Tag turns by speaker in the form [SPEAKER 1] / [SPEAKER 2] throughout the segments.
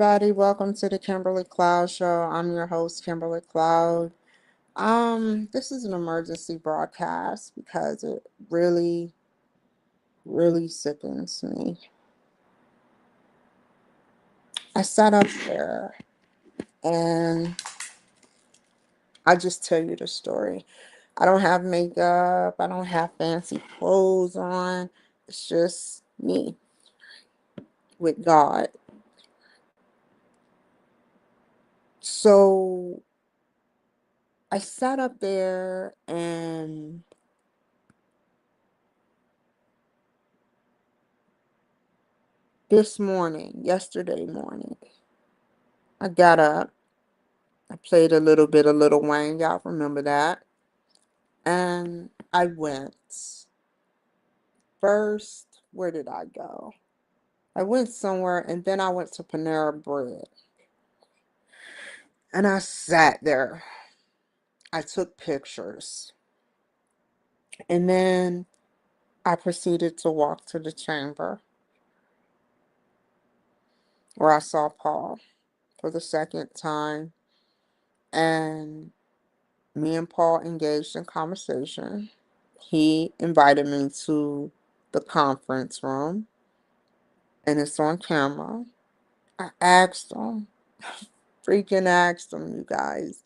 [SPEAKER 1] everybody. Welcome to the Kimberly Cloud Show. I'm your host, Kimberly Cloud. This is an emergency broadcast because it really, really sickens me. I sat up there and I just tell you the story. I don't have makeup, I don't have fancy clothes on. It's just me with God. So I sat up there and yesterday morning, I got up. I played a little bit of Lil Wayne. Y'all remember that? And I went. First, where did I go? I went somewhere and then I went to Panera Bread. And I sat there. I took pictures. And then I proceeded to walk to the chamber where I saw Paul for the second time. And me and Paul engaged in conversation. He invited me to the conference room, and it's on camera. I asked him, freaking asked him, you guys.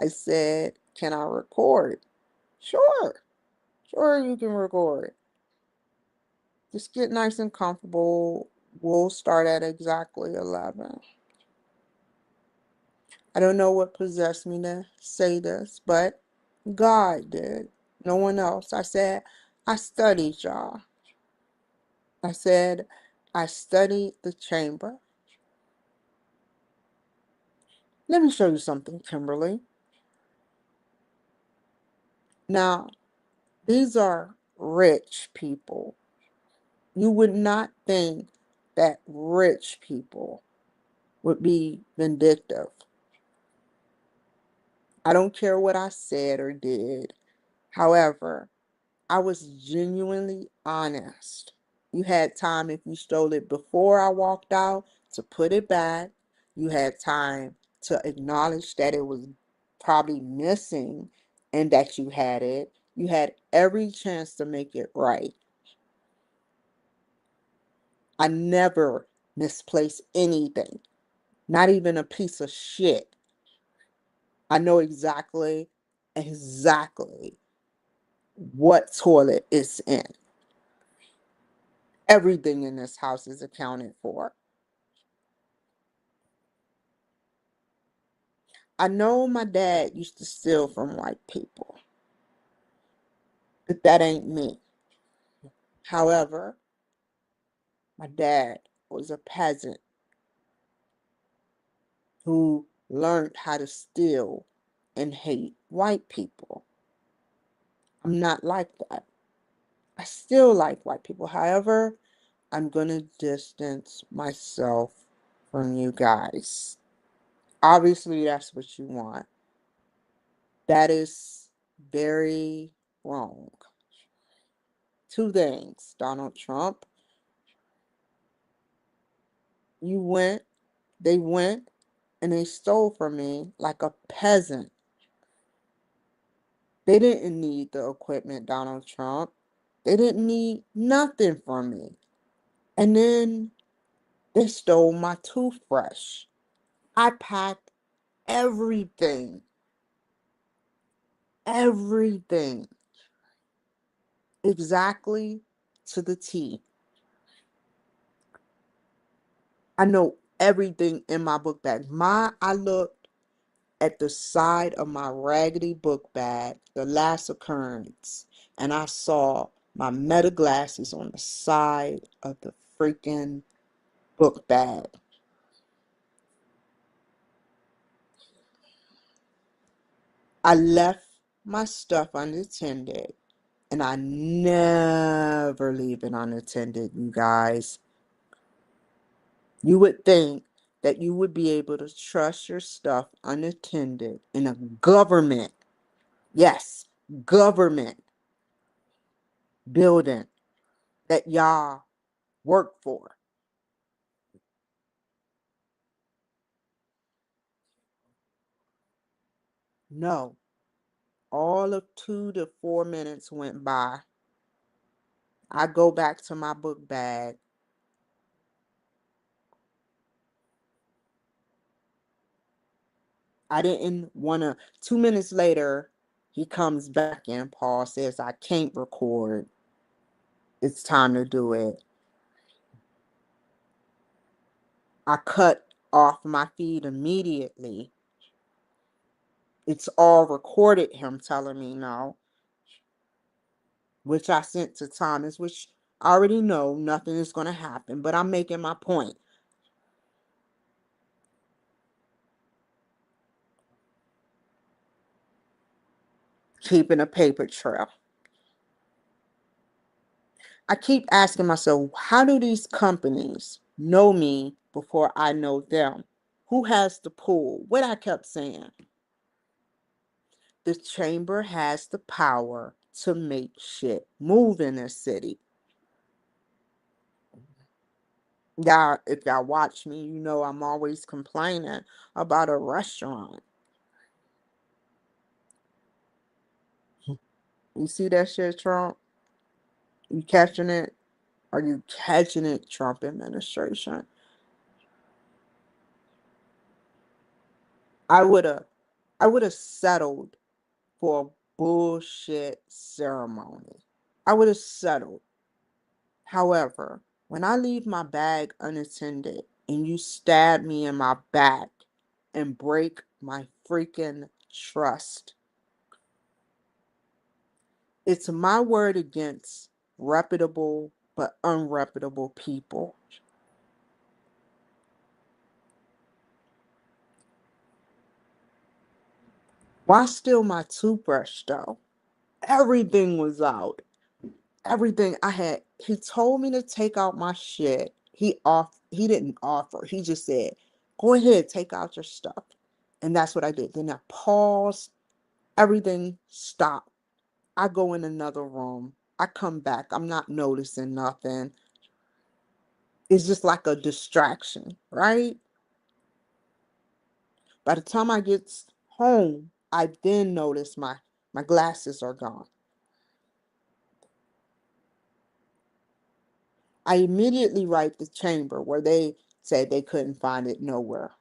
[SPEAKER 1] I said, can I record? Sure, sure, you can record. Just get nice and comfortable. We'll start at exactly 11. I don't know what possessed me to say this, but God did. No one else. I said, I studied y'all. I said, I studied the chamber. Let me show you something, Kimberly. Now, these are rich people. You would not think that rich people would be vindictive. I don't care what I said or did. However, I was genuinely honest. You had time, if you stole it before I walked out, to put it back. You had time to acknowledge that it was probably missing and that you had it. You had every chance to make it right. I never misplace anything, not even a piece of shit. I know exactly what toilet it's in. Everything in this house is accounted for. I know my dad used to steal from white people, but that ain't me. However, my dad was a peasant who learned how to steal and hate white people. I'm not like that. I still like white people. However, I'm going to distance myself from you guys. Obviously, that's what you want. That is very wrong. Two things, Donald Trump. You went, they went, and they stole from me like a peasant. They didn't need the equipment, Donald Trump. They didn't need nothing from me. And then they stole my toothbrush. I packed everything, everything, exactly to the T. I know everything in my book bag. I looked at the side of my raggedy book bag, the last occurrence, and I saw my meta glasses on the side of the freaking book bag. I left my stuff unattended, and I never leave it unattended, you guys. You would think that you would be able to trust your stuff unattended in a government, yes, government building that y'all work for. No. All of 2 to 4 minutes went by. I go back to my book bag. I didn't want to. 2 minutes later, he comes back in. Paul says, I can't record. It's time to do it. I cut off my feed immediately. It's all recorded, him telling me no, which I sent to Thomas, which I already know nothing is going to happen, but I'm making my point. Keeping a paper trail. I keep asking myself, how do these companies know me before I know them? Who has the pull? What I kept saying. The chamber has the power to make shit move in this city. Y'all, if y'all watch me, you know I'm always complaining about a restaurant. You see that shit, Trump? You catching it? Are you catching it, Trump administration? I would have I would have settled for a bullshit ceremony. I would have settled. However, when I leave my bag unattended and you stab me in my back and break my freaking trust, it's my word against reputable but unreputable people. Why steal my toothbrush though? Everything was out. Everything I had. He told me to take out my shit. He didn't offer. He just said, "Go ahead, take out your stuff." And that's what I did. Then I paused. Everything stopped. I go in another room. I come back. I'm not noticing nothing. It's just like a distraction, right? By the time I get home, I then notice my glasses are gone. I immediately write the chamber where they said they couldn't find it nowhere.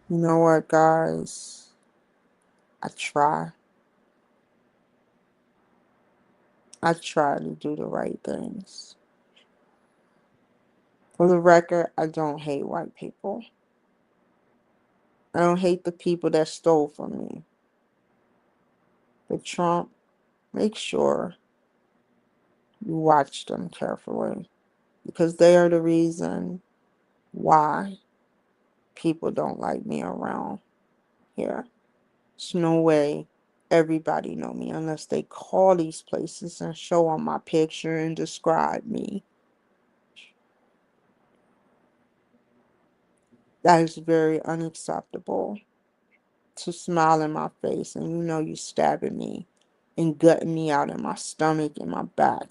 [SPEAKER 1] You know what, guys? I try. I try to do the right things. For the record, I don't hate white people. I don't hate the people that stole from me. But Trump, make sure you watch them carefully because they are the reason why people don't like me around here. There's no way everybody know me unless they call these places and show on my picture and describe me. That is very unacceptable. To smile in my face and you know you stabbing me and gutting me out in my stomach and my back.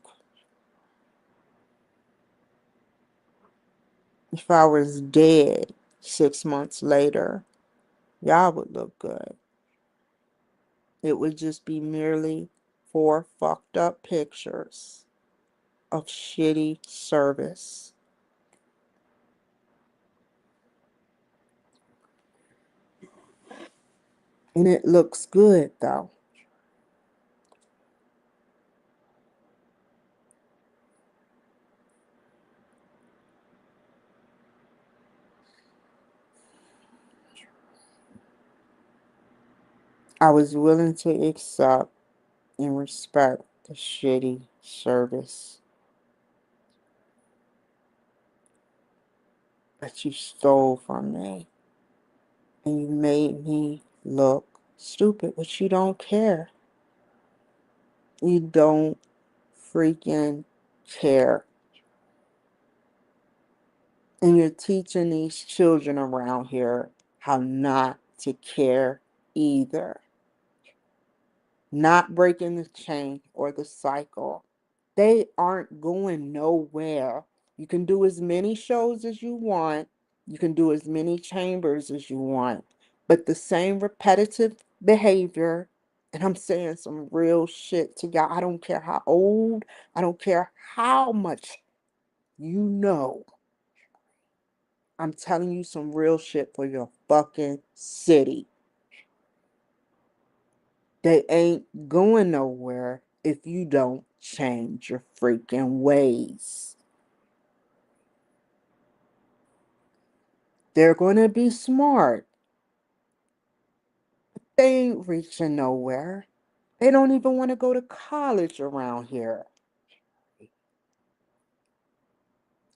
[SPEAKER 1] If I was dead 6 months later, y'all would look good. It would just be merely 4 fucked up pictures of shitty service. And it looks good though. I was willing to accept and respect the shitty service that you stole from me. And you made me look stupid, but you don't care. You don't freaking care. And you're teaching these children around here how not to care either. Not breaking the chain or the cycle. They aren't going nowhere. You can do as many shows as you want. You can do as many chambers as you want. But the same repetitive behavior, and I'm saying some real shit to y'all. I don't care how old, I don't care how much you know. I'm telling you some real shit for your fucking city. They ain't going nowhere if you don't change your freaking ways. They're going to be smart. They ain't reaching nowhere. They don't even want to go to college around here.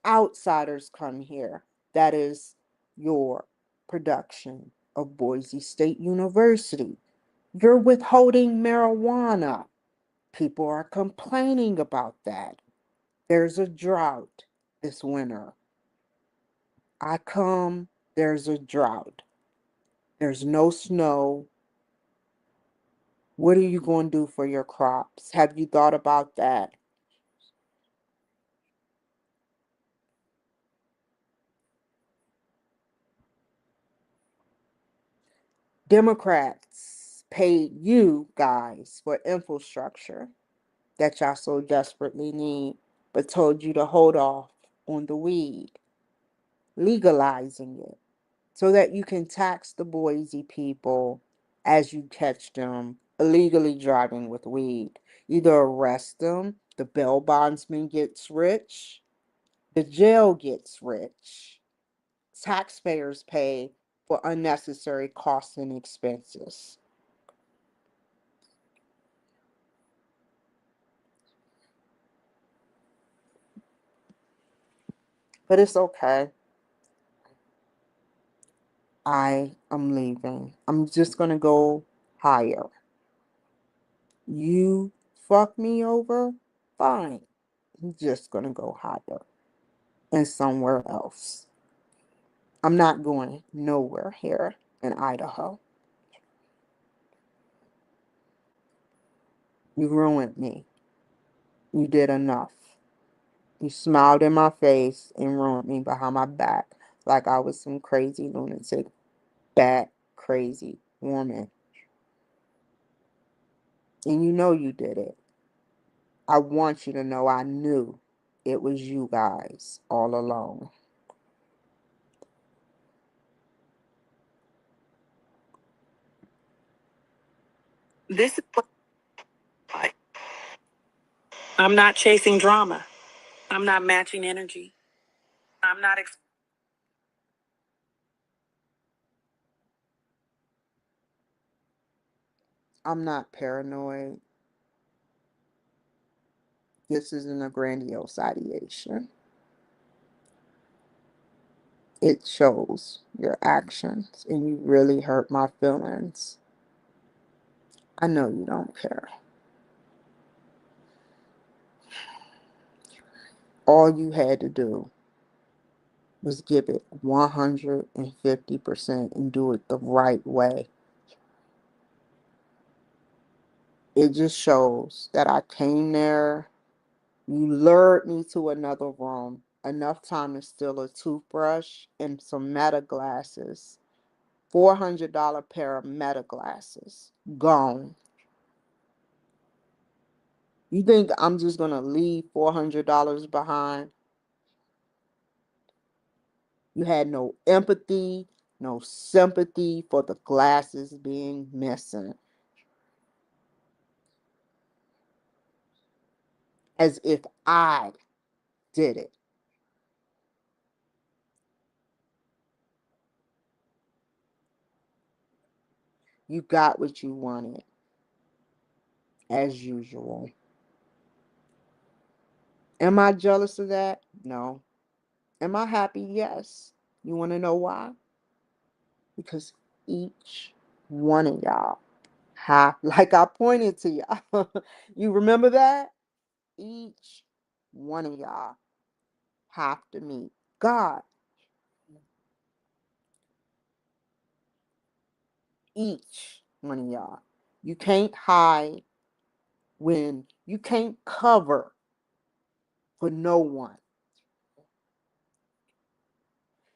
[SPEAKER 1] Outsiders come here. That is your production of Boise State University. You're withholding marijuana. People are complaining about that. There's a drought this winter. I come, there's a drought. There's no snow. What are you going to do for your crops? Have you thought about that? Democrats paid you guys for infrastructure that y'all so desperately need, but told you to hold off on the weed, legalizing it so that you can tax the Boise people as you catch them illegally driving with weed. Either arrest them, the bail bondsman gets rich, the jail gets rich, taxpayers pay for unnecessary costs and expenses. But it's okay. I am leaving. I'm just going to go higher. You fuck me over? Fine. I'm just going to go higher and somewhere else. I'm not going nowhere here in Idaho. You ruined me. You did enough. You smiled in my face and ruined me behind my back like I was some crazy lunatic, bad, crazy woman. And you know you did it. I want you to know I knew it was you guys all along. This is what I'm not chasing drama. I'm not matching energy. I'm not. I'm not paranoid. This isn't a grandiose ideation. It shows your actions, and you really hurt my feelings. I know you don't care. All you had to do was give it 150% and do it the right way. It just shows that I came there. You lured me to another room. Enough time to steal a toothbrush and some meta glasses. $400 pair of meta glasses. Gone. You think I'm just going to leave $400 behind? You had no empathy, no sympathy for the glasses being missing. As if I did it. You got what you wanted, as usual. Am I jealous of that? No. Am I happy? Yes. You want to know why? Because each one of y'all have, like I pointed to y'all, you remember that? Each one of y'all have to meet God. each one of y'all. You can't hide when you can't cover for no one.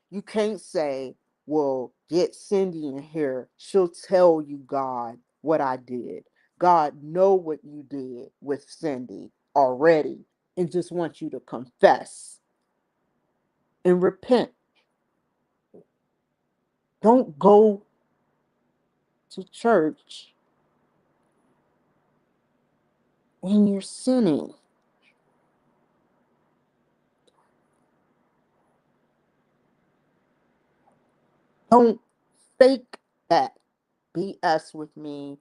[SPEAKER 1] You can't say, well, get Cindy in here. She'll tell you, God, what I did. God know what you did with Cindy already and just wants you to confess and repent. Don't go to church when you're sinning. Don't fake that BS with me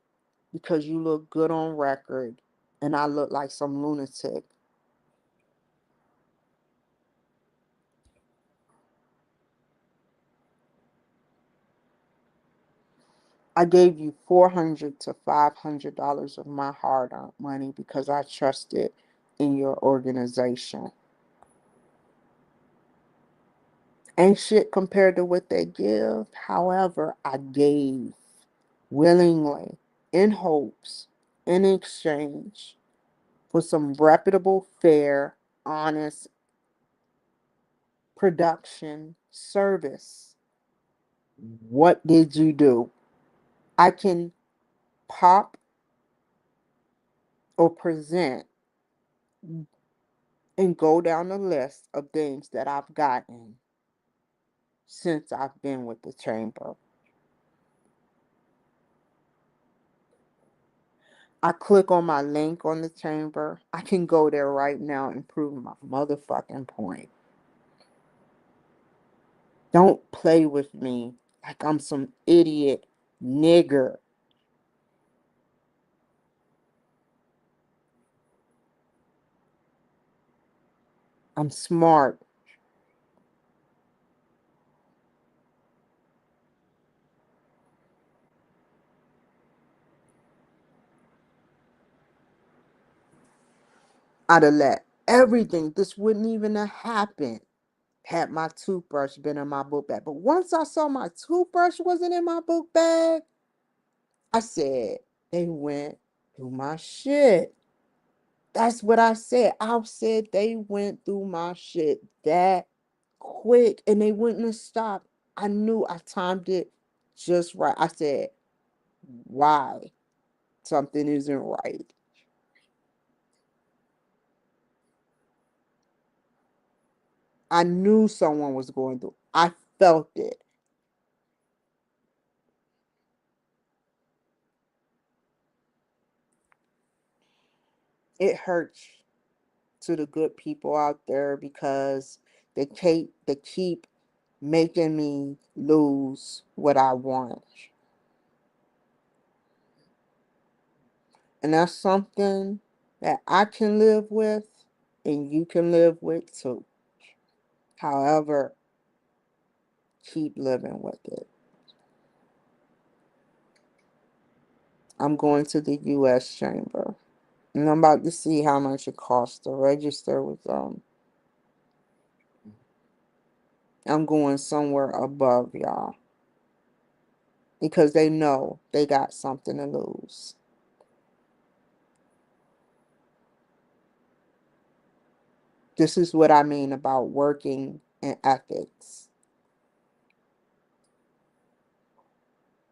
[SPEAKER 1] because you look good on record and I look like some lunatic. I gave you $400 to $500 of my hard-earned money because I trusted in your organization. Ain't shit compared to what they give. However, I gave willingly, in hopes, in exchange for some reputable, fair, honest production service. What did you do? I can pop or present and go down the list of things that I've gotten since I've been with the chamber. I click on my link on the chamber. I can go there right now and prove my motherfucking point. Don't play with me like I'm some idiot nigger. I'm smart. I'd have let everything, this wouldn't even have happened had my toothbrush been in my book bag. But once I saw my toothbrush wasn't in my book bag, I said, they went through my shit. That's what I said. I said they went through my shit that quick and they wouldn't have stopped. I knew I timed it just right. I said, why? Something isn't right. I knew someone was going through. I felt it. It hurts to the good people out there because they keep making me lose what I want. And that's something that I can live with and you can live with too. However, keep living with it. I'm going to the US Chamber. And I'm about to see how much it costs to register with them. I'm going somewhere above y'all. Because they know they got something to lose. This is what I mean about working in ethics.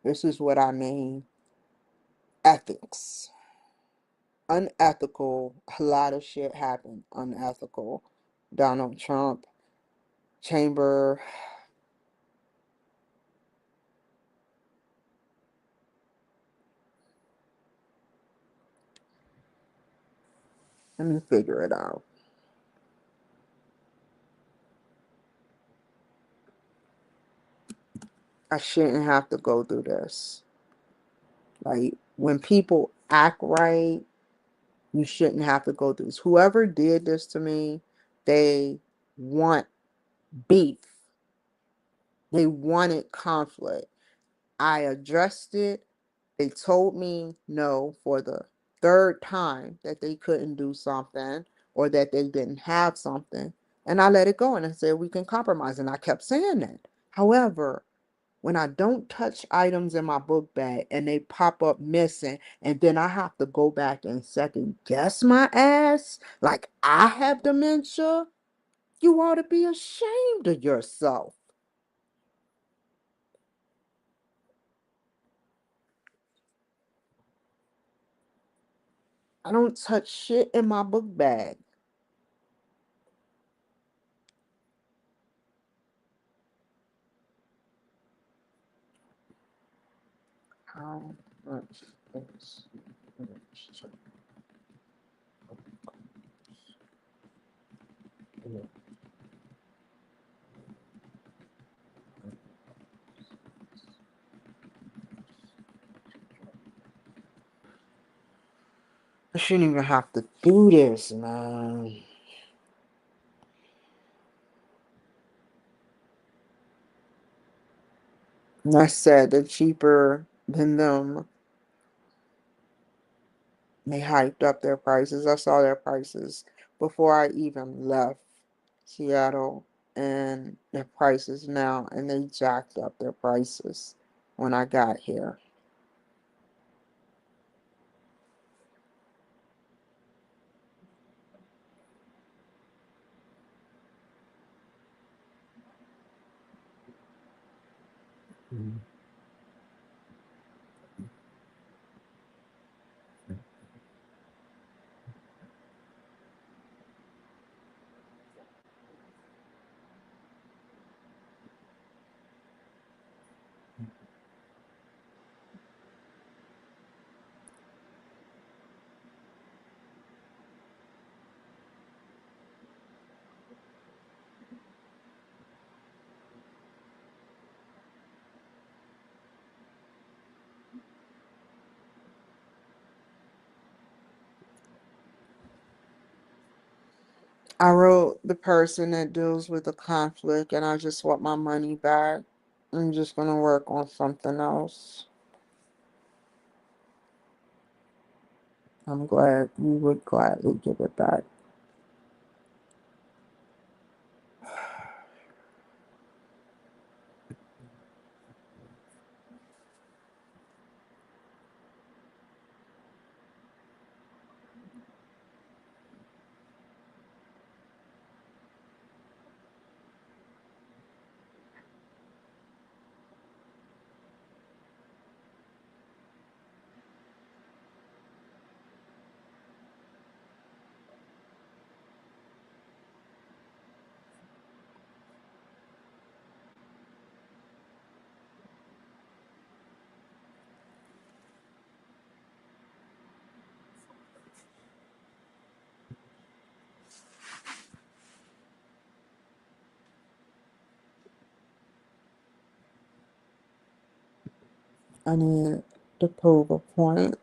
[SPEAKER 1] This is what I mean. Ethics. Unethical. A lot of shit happened. Unethical. Donald Trump, chamber. Let me figure it out. I shouldn't have to go through this. Like, when people act right, you shouldn't have to go through this. Whoever did this to me, they want beef. They wanted conflict. I addressed it. They told me no for the third time that they couldn't do something or that they didn't have something. And I let it go and I said, we can compromise. And I kept saying that. However, when I don't touch items in my book bag and they pop up missing, and then I have to go back and second guess my ass like I have dementia, you ought to be ashamed of yourself. I don't touch shit in my book bag. How much is I shouldn't even have to do this, man. And I said they're cheaper than them. They hiked up their prices. I saw their prices before I even left Seattle and their prices now, and they jacked up their prices when I got here. I wrote the person that deals with the conflict, and I just want my money back. I'm just gonna work on something else. I'm glad you would gladly give it back. I need to prove a point.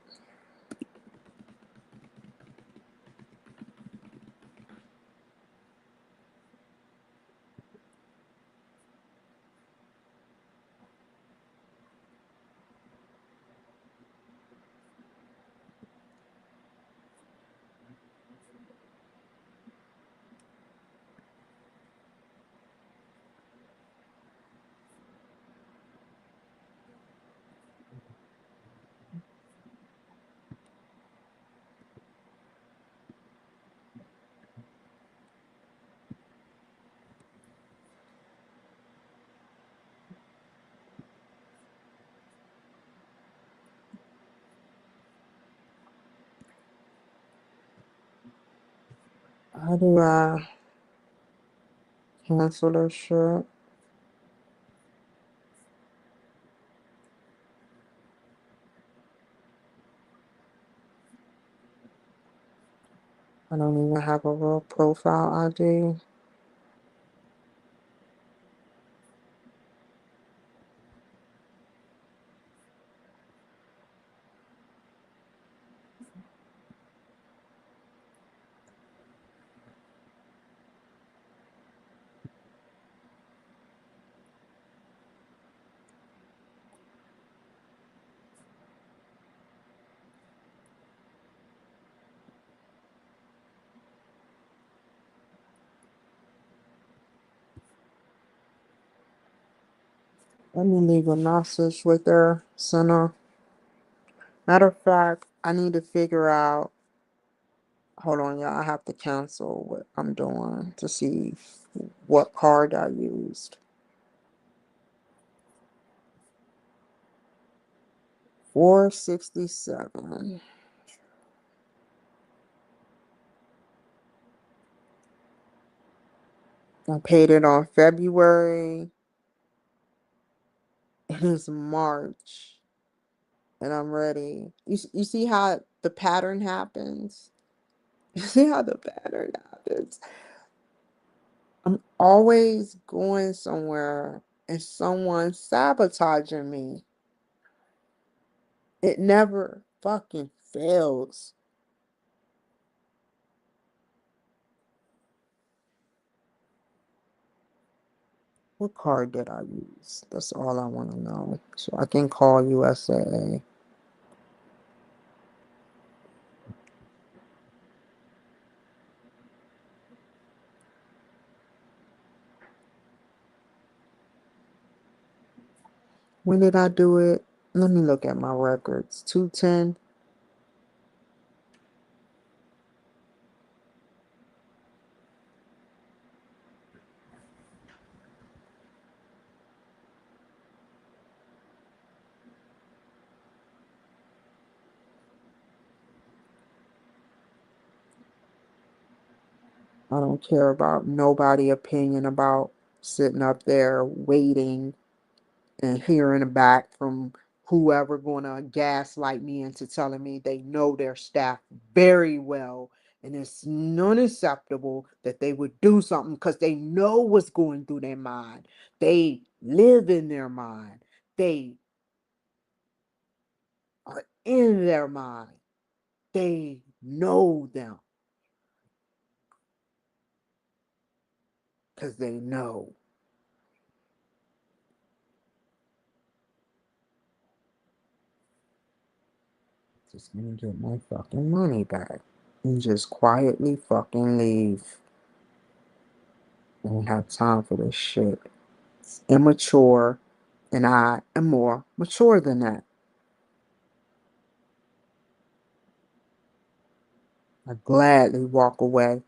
[SPEAKER 1] How do I cancel this shit? I don't even have a real profile ID. Let me leave a message with her. Send her. Matter of fact, I need to figure out. Hold on, y'all. I have to cancel what I'm doing to see what card I used. 467. I paid it on February. It's March, and I'm ready. You see how the pattern happens? You see how the pattern happens? I'm always going somewhere and someone sabotaging me. It never fucking fails. What card did I use? That's all I want to know. So I can call USA. When did I do it? Let me look at my records. 210. I don't care about nobody opinion about sitting up there waiting and hearing back from whoever gonna gaslight me into telling me they know their staff very well and it's unacceptable that they would do something because they know what's going through their mind. They live in their mind. They are in their mind. They know them because they know. Just gonna get my fucking money back and just quietly fucking leave. I don't have time for this shit. It's immature, and I am more mature than that. I gladly walk away.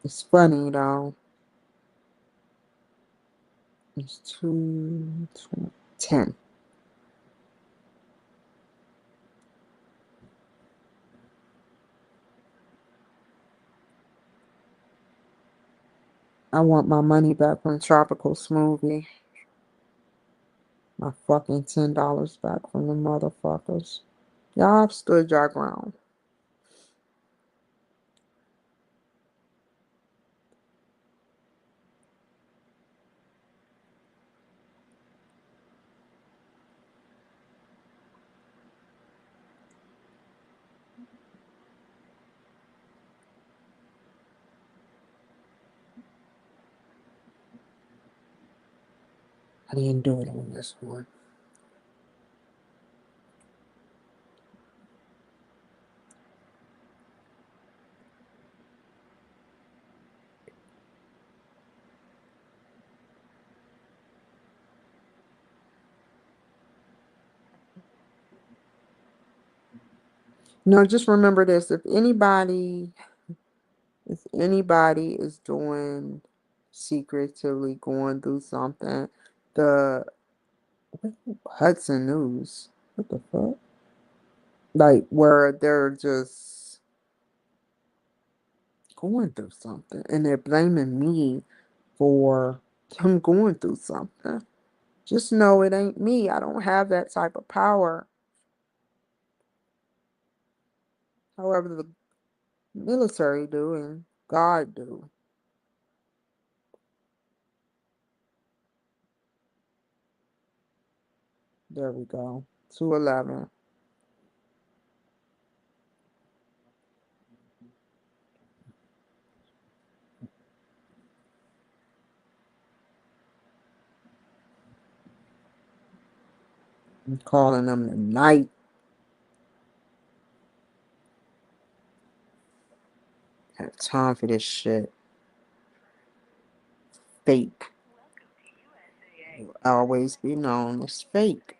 [SPEAKER 1] It's funny though. It's 2:10. I want my money back from Tropical Smoothie. My fucking $10 back from the motherfuckers. Y'all have stood your ground. I didn't do it on this one. No, just remember this. If anybody is doing secretively going through something, the Hudson News, what the fuck? Like where they're just going through something and they're blaming me for him going through something. Just know it ain't me. I don't have that type of power. However, the military do and God do. There we go. 211. I'm calling them tonight. Have time for this shit. Fake. Will always be known as fake.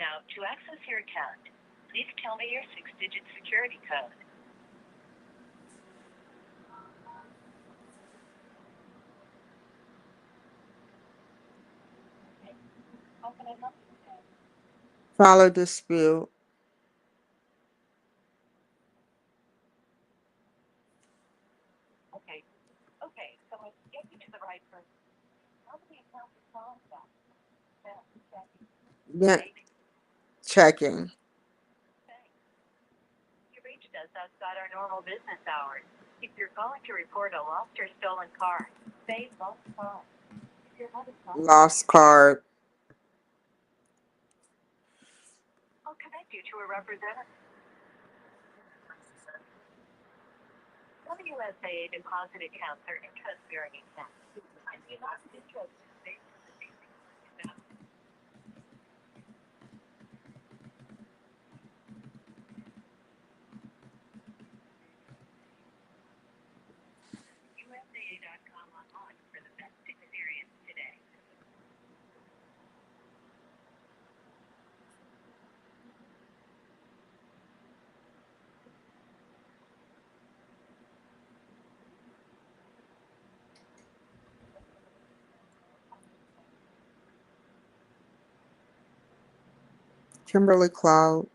[SPEAKER 2] Now, to access your account, please tell me your 6-digit security code. How can I help you today?
[SPEAKER 1] File a dispute.
[SPEAKER 2] Okay. Okay, so let's get you to the right person. How many accounts are calling that? Checking.
[SPEAKER 1] Yeah, checking.
[SPEAKER 2] Thanks. You reached us outside our normal business hours. If you're calling to report a lost or stolen car, say lost car. If you're having problems,
[SPEAKER 1] Lost card.
[SPEAKER 2] I'll connect you to a representative. Some USA deposit accounts are interest-bearing accounts. If you're not interested in savings or savings account, USAA.com online for the best experience today.
[SPEAKER 1] Kimberly Cloud.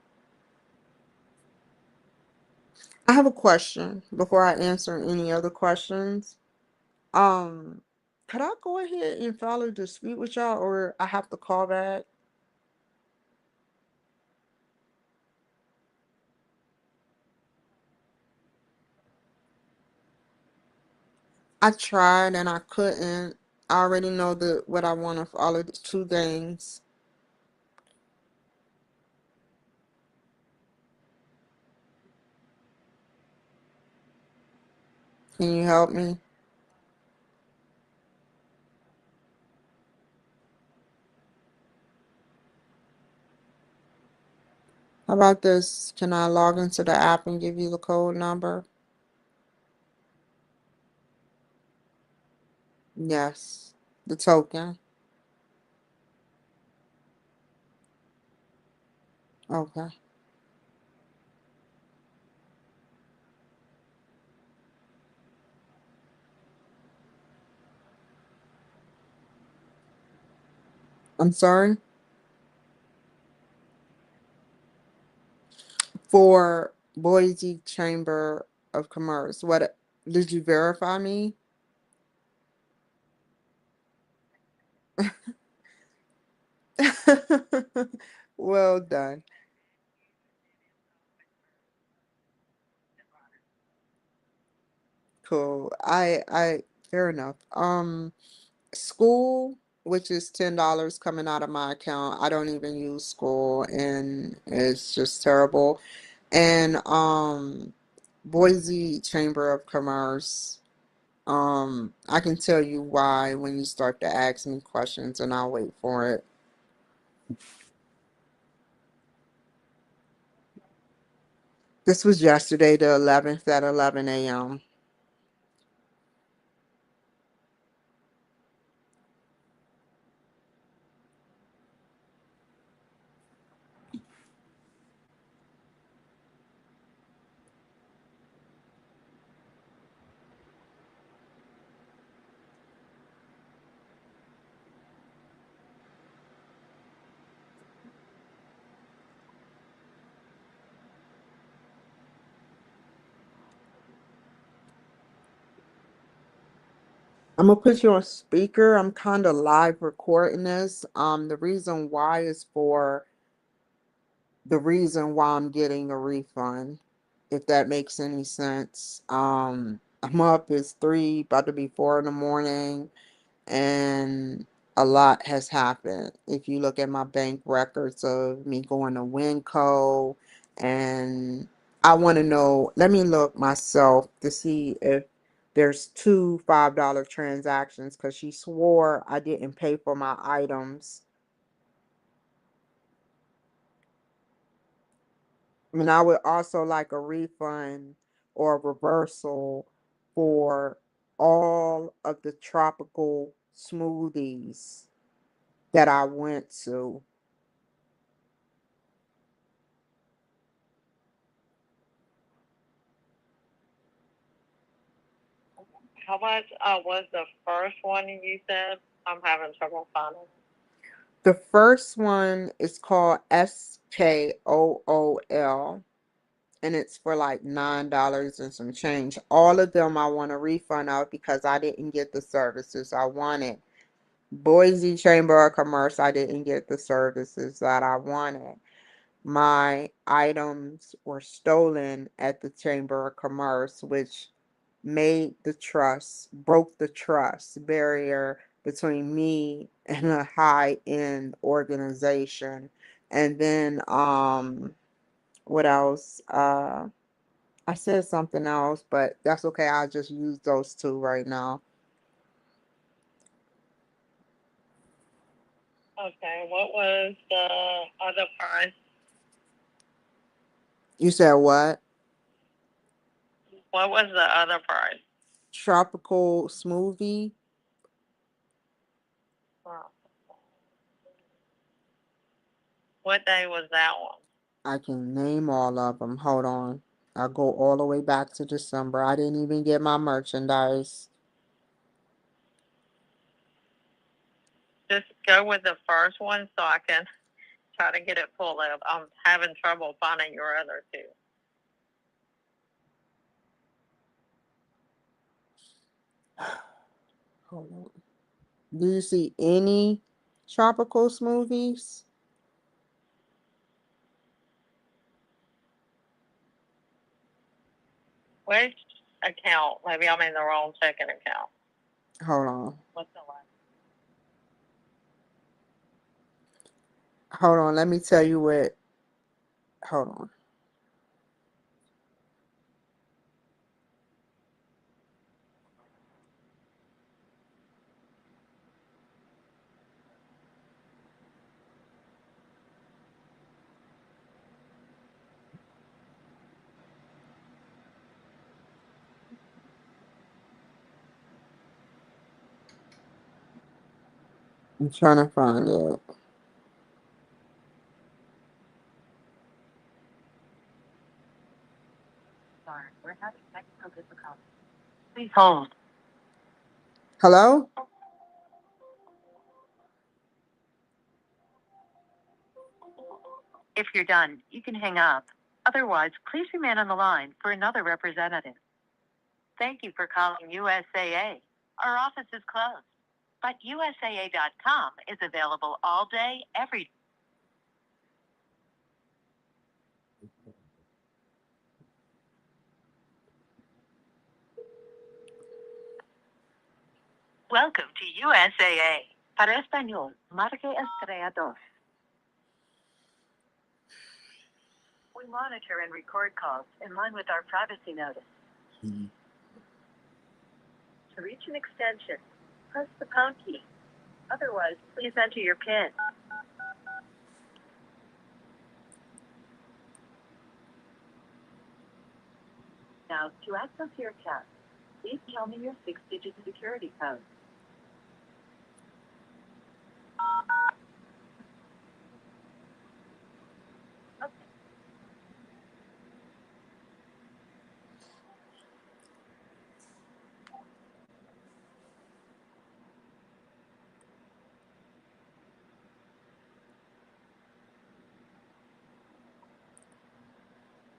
[SPEAKER 1] I have a question before I answer any other questions. Um, could I go ahead and file a dispute with y'all, or I have to call back? I tried and I couldn't. I already know what I want of all of the two things. Can you help me? How about this? Can I log into the app and give you the code number? Yes. The token. Okay. I'm sorry. For Boise Chamber of Commerce. What did you verify me? Well done. Cool. I fair enough. School, which is $10 coming out of my account. I don't even use school and it's just terrible. And Boise Chamber of Commerce. I can tell you why when you start to ask me questions and I'll wait for it. This was yesterday, the 11th at 11 a.m. I'm gonna put you on speaker. I'm kind of live recording this. The reason why is for the reason why I'm getting a refund, if that makes any sense. I'm up. It's 3, about to be 4 in the morning, and a lot has happened. If you look at my bank records of me going to Winco, and I want to know, let me look myself to see if there's two $5 transactions because she swore I didn't pay for my items. And I would also like a refund or a reversal for all of the tropical smoothies that I went to.
[SPEAKER 2] How much was the first one you said? I'm having trouble finding.
[SPEAKER 1] The first one is called SKOOL, and it's for like $9 and some change. All of them I want a refund of because I didn't get the services I wanted. Boise Chamber of Commerce, I didn't get the services that I wanted. My items were stolen at the Chamber of Commerce, which broke the trust barrier between me and a high end organization. And then, what else? I said something else, but that's okay. I'll just use those two right now.
[SPEAKER 2] Okay, what was the other price?
[SPEAKER 1] You said what?
[SPEAKER 2] What was the other price?
[SPEAKER 1] Tropical smoothie.
[SPEAKER 2] Wow. What day was that one?
[SPEAKER 1] I can name all of them. Hold on. I'll go all the way back to December. I didn't even get my merchandise.
[SPEAKER 2] Just go with the first one so I can try to get it pulled up. I'm having trouble finding your other two.
[SPEAKER 1] Hold on. Do you see any tropical smoothies?
[SPEAKER 2] Which account? Maybe I'm in the wrong checking account.
[SPEAKER 1] Hold on.
[SPEAKER 2] What's the last?
[SPEAKER 1] Hold on. Let me tell you what. Hold on. I'm trying to find it.
[SPEAKER 2] Sorry, we're having technical difficulties. Please hold.
[SPEAKER 1] Hello?
[SPEAKER 2] If you're done, you can hang up. Otherwise, please remain on the line for another representative. Thank you for calling USAA. Our office is closed, but USAA.com is available all day, every day. Welcome to USAA. Para español, marque estrella dos. We monitor and record calls in line with our privacy notice. To reach an extension, press the pound key. Otherwise, please enter your PIN. Now, to access your account, please tell me your 6-digit security code. Okay.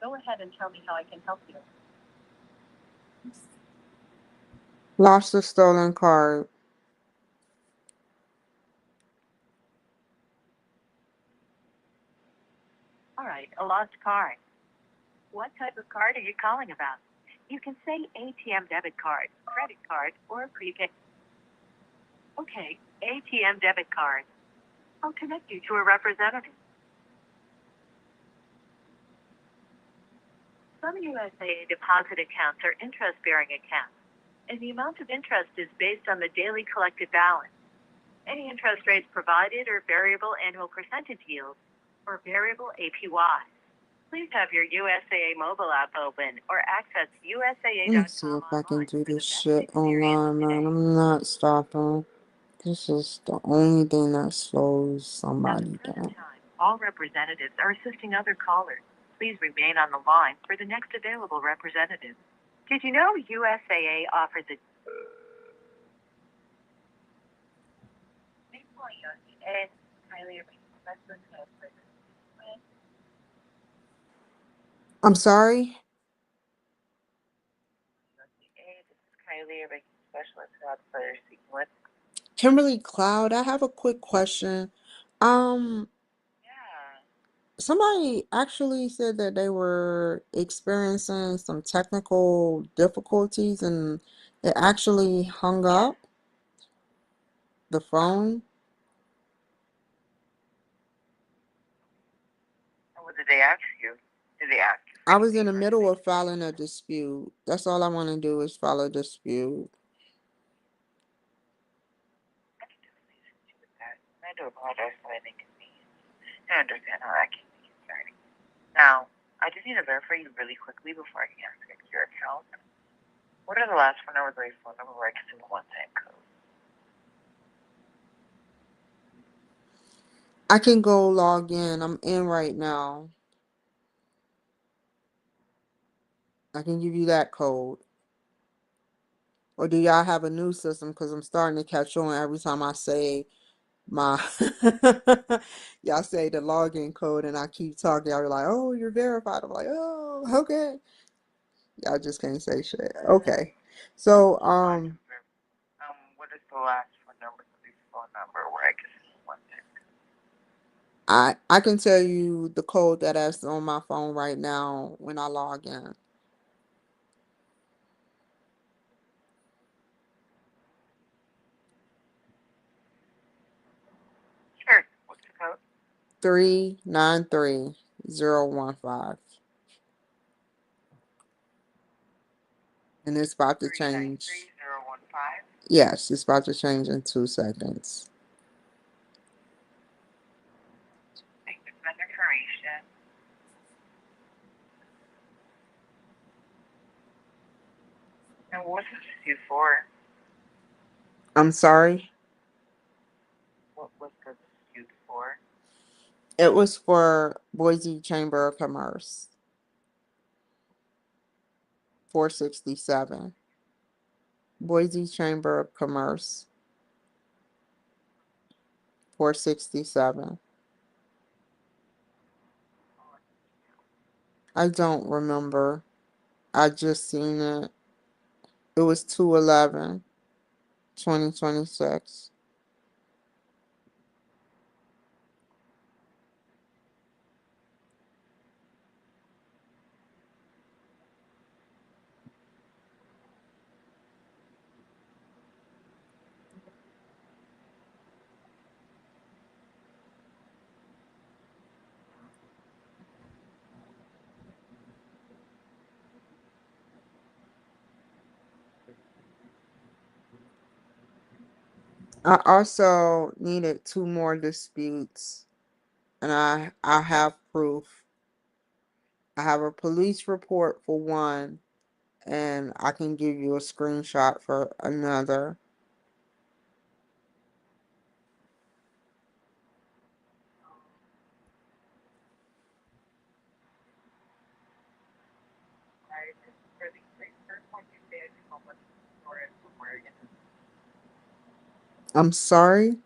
[SPEAKER 2] Go ahead and tell me how I can help you.
[SPEAKER 1] Lost a stolen card.
[SPEAKER 2] All right, a lost card. What type of card are you calling about? You can say ATM debit card, credit card, or prepaid. Okay, ATM debit card. I'll connect you to a representative. Some USAA deposit accounts are interest-bearing accounts, and the amount of interest is based on the daily collected balance. Any interest rates provided are variable annual percentage yields or variable APY. Please have your USAA mobile app open or access
[SPEAKER 1] Let me see
[SPEAKER 2] usaa.com
[SPEAKER 1] if I can
[SPEAKER 2] online
[SPEAKER 1] do
[SPEAKER 2] for the
[SPEAKER 1] this
[SPEAKER 2] best
[SPEAKER 1] shit
[SPEAKER 2] experience
[SPEAKER 1] online, man.
[SPEAKER 2] today.
[SPEAKER 1] I'm not stopping. This is the only thing that slows
[SPEAKER 2] At the
[SPEAKER 1] somebody
[SPEAKER 2] present
[SPEAKER 1] down.
[SPEAKER 2] time, all representatives are assisting other callers. Please remain on the line for the next available representative. Did you know USAA offers a
[SPEAKER 1] I'm sorry?
[SPEAKER 2] This is Kylie, a banking specialist who has the pleasure of speaking with.
[SPEAKER 1] Kimberly Cloud, I have a quick question. Um,
[SPEAKER 2] Yeah.
[SPEAKER 1] Somebody actually said that they were experiencing some technical difficulties and it actually hung up the phone.
[SPEAKER 2] What did they ask you? Did they ask you for
[SPEAKER 1] I was in
[SPEAKER 2] anything
[SPEAKER 1] the
[SPEAKER 2] or did
[SPEAKER 1] middle
[SPEAKER 2] they
[SPEAKER 1] of filing a dispute. That's all I want to do is file a dispute.
[SPEAKER 2] I can definitely assist you with that. I do apologize for that inconvenience. I understand how that can be concerning. Now, I just need to verify you really quickly before I can access your account. What are the last four numbers of your phone number where I can send the one-time code?
[SPEAKER 1] I can go log in. I'm in right now. I can give you that code. Or do y'all have a new system? Because I'm starting to catch on every time I say my y'all say the login code and I keep talking. Y'all are like, oh, you're verified. I'm like, oh, okay. Y'all just can't say shit. Okay. So,
[SPEAKER 2] What is the last four numbers of your phone number where I can send the one-time code?
[SPEAKER 1] I can tell you the code that's on my phone right now when I log in.
[SPEAKER 2] Sure. What's the code?
[SPEAKER 1] 393015. And it's about to
[SPEAKER 2] Three nine
[SPEAKER 1] change.
[SPEAKER 2] three zero one five.
[SPEAKER 1] Yes, it's about to change in 2 seconds.
[SPEAKER 2] Thank you for that information. And what was this due for?
[SPEAKER 1] I'm sorry.
[SPEAKER 2] What was the dispute for?
[SPEAKER 1] It was for Boise Chamber of Commerce. 467. Boise Chamber of Commerce. 467. I don't remember. I just seen it. It was 2/11, 2026. I also needed two more disputes and I have proof. I have a police report for one and I can give you a screenshot for another. I'm sorry.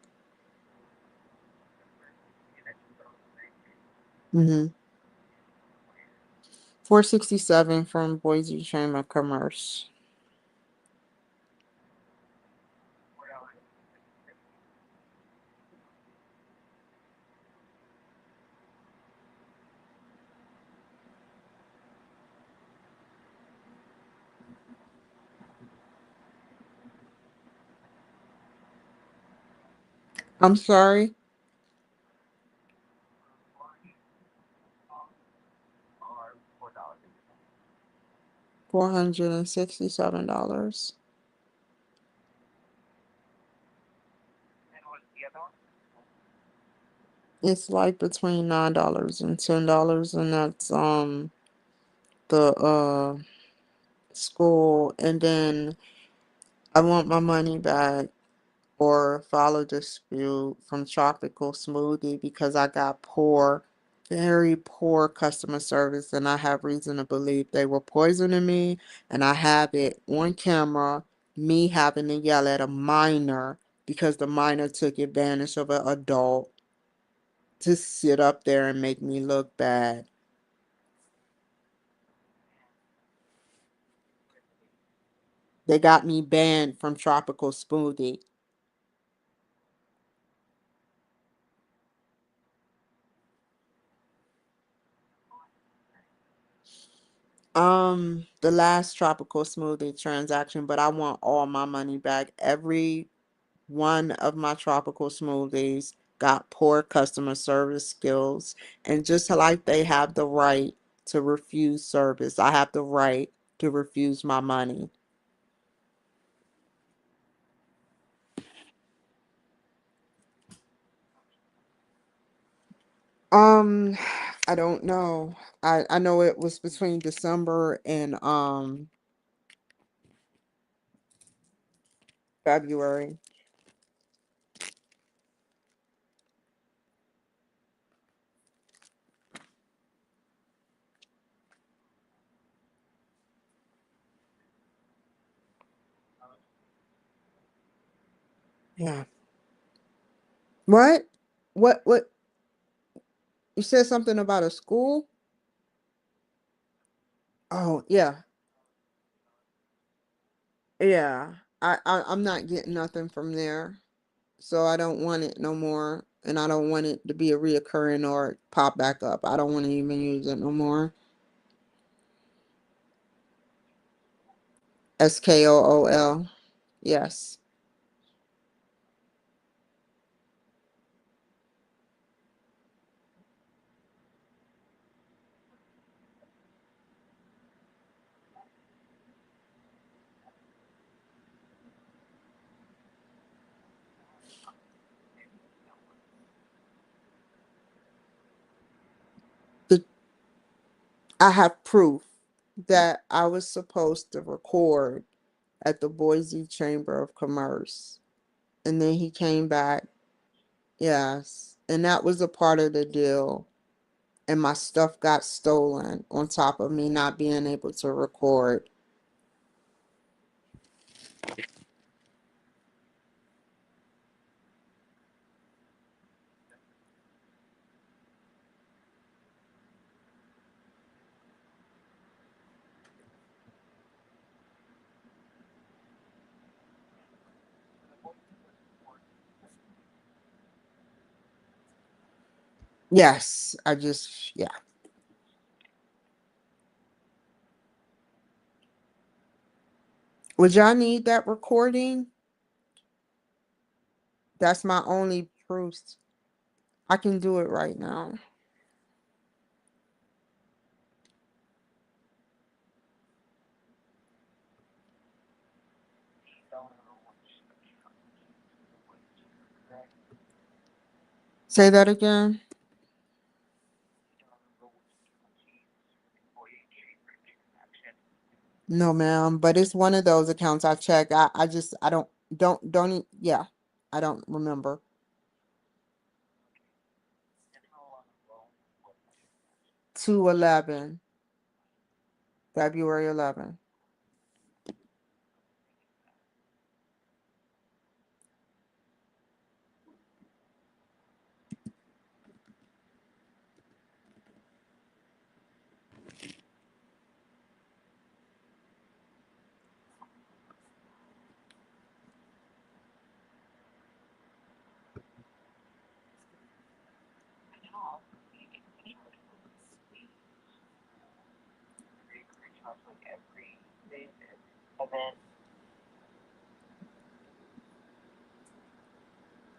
[SPEAKER 1] 467 from Boise Chamber of Commerce. I'm sorry, $467. It's like between $9 and $10, and that's the school, and then I want my money back or file a dispute from Tropical Smoothie because I got very poor customer service, and I have reason to believe they were poisoning me, and I have it on camera, me having to yell at a minor because the minor took advantage of an adult to sit up there and make me look bad. They got me banned from Tropical Smoothie. The last Tropical Smoothie transaction, but I want all my money back. Every one of my tropical smoothies got poor customer service skills, and just like they have the right to refuse service, I have the right to refuse my money. Um, I don't know. I know it was between December and February. Yeah. What? What you said something about a school? Oh, yeah. Yeah. I'm not getting nothing from there. So I don't want it no more. And I don't want it to be a reoccurring or pop back up. I don't want to even use it no more. SKOOL. Yes. The, I have proof that I was supposed to record at the Boise Chamber of Commerce. And then he came back. Yes. And that was a part of the deal. And my stuff got stolen on top of me not being able to record. Yes. Yeah. Would y'all need that recording? That's my only proof. I can do it right now. Say that again. No, ma'am, but it's one of those accounts I check. I just I yeah. I don't remember. 2/11, February 11.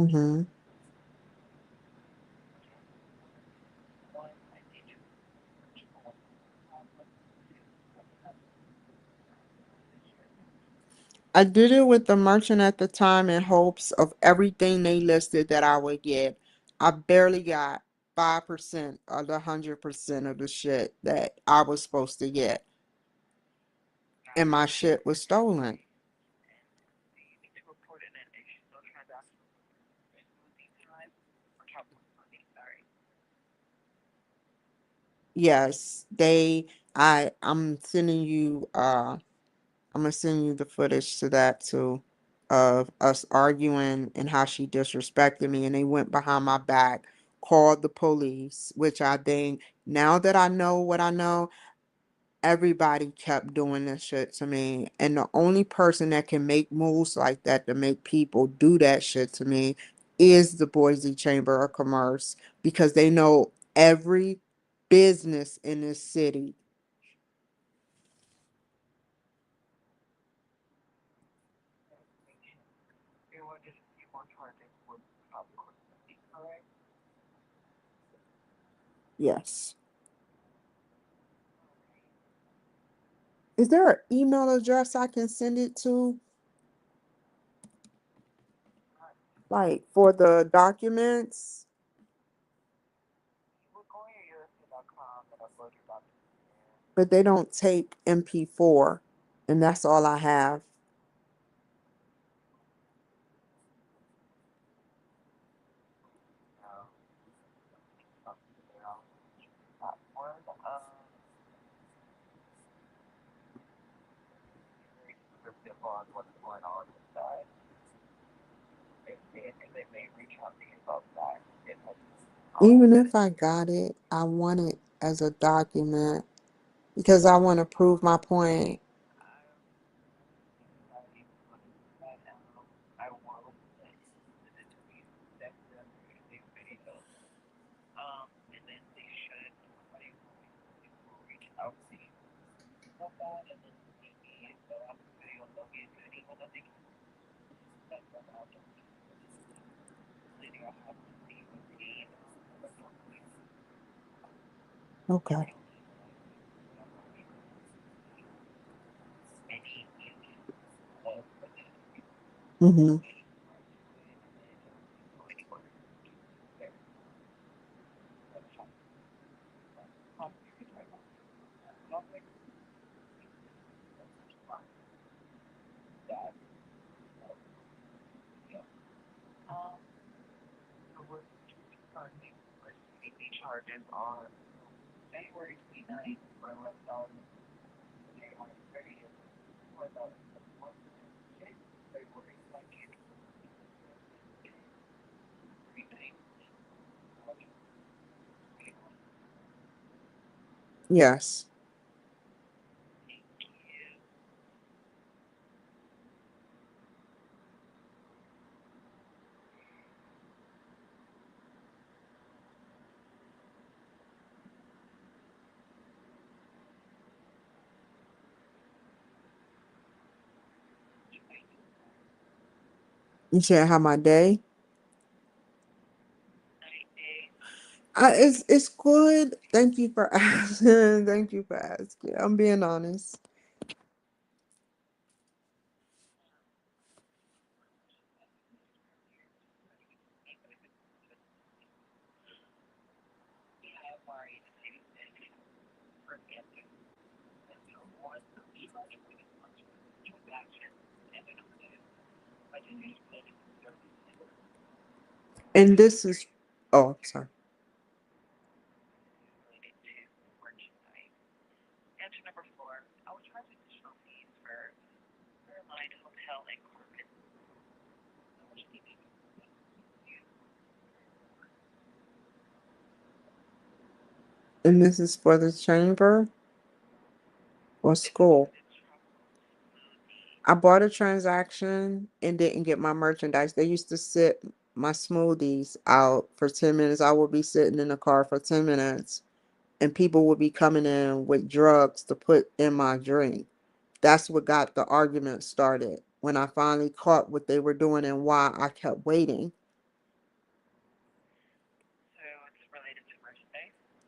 [SPEAKER 1] Mm-hmm. I did it with the merchant at the time in hopes of everything they listed that I would get. I barely got 5% of the 100% of the shit that I was supposed to get, and my shit was stolen. Yes, I'm sending you I'm gonna send you the footage to that too, of us arguing and how she disrespected me, and they went behind my back, called the police, which I think now that I know what I know, everybody kept doing this shit to me. And the only person that can make moves like that to make people do that shit to me is the Boise Chamber of Commerce, because they know every business in this city. Yes. Is there an email address I can send it to, like for the documents? But they don't take MP4, and that's all I have. Even if I got it, I want it as a document because I want to prove my point. Okay. Mm-hmm. Yes. You said how my day? It's good. Thank you for asking. Thank you for asking. I'm being honest. And this is, oh, sorry. And this is for the chamber or school. I bought a transaction and didn't get my merchandise. They used to sit my smoothies out for 10 minutes. I would be sitting in the car for 10 minutes and people would be coming in with drugs to put in my drink. That's what got the argument started when I finally caught what they were doing and why I kept waiting.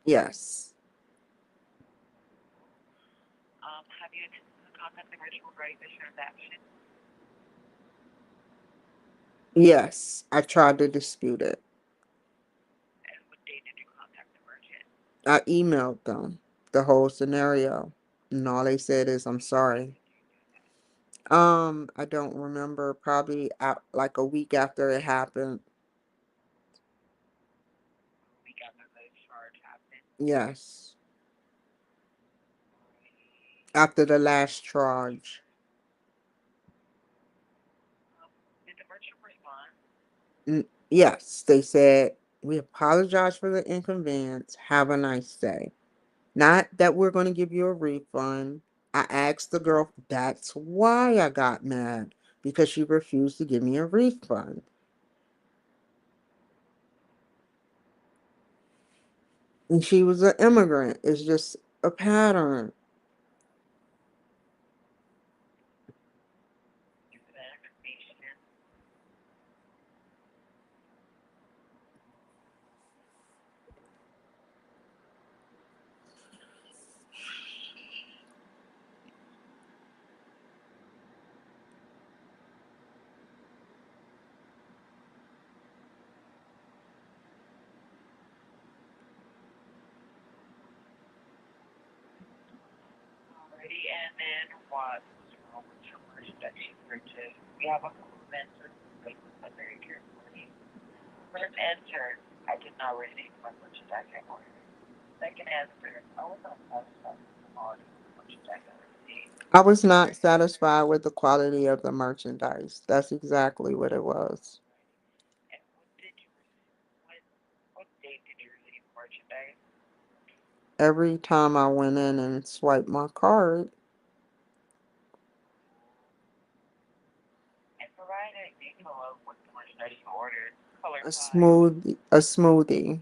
[SPEAKER 1] Yes.
[SPEAKER 2] Have you attempted to contact the merchant regarding this transaction?
[SPEAKER 1] Yes. I tried to dispute it.
[SPEAKER 2] And what date did you contact the merchant?
[SPEAKER 1] I emailed them the whole scenario. And all they said is, I'm sorry. I don't remember. Probably like a week after it happened.
[SPEAKER 2] A week after the charge happened.
[SPEAKER 1] Yes. After the last charge.
[SPEAKER 2] Did the merchant respond?
[SPEAKER 1] Yes. They said, we apologize for the inconvenience. Have a nice day. Not that we're going to give you a refund. I asked the girl, that's why I got mad, because she refused to give me a refund. And she was an immigrant. It's just a pattern.
[SPEAKER 2] Give that information. Alrighty, and then what was wrong with your merchandise you purchased? We have a couple of answers to make that very carefully. First answer, I did not receive my merchandise I ordered. Second answer, I was not satisfied with the quality of the merchandise I received.
[SPEAKER 1] I was not satisfied with the quality of the merchandise. That's exactly what it was.
[SPEAKER 2] And what did you receive? What date did you receive merchandise?
[SPEAKER 1] Every time I went in and swiped my card,
[SPEAKER 2] And provide a detail of what the merchandise you ordered, color, size.
[SPEAKER 1] a smoothie.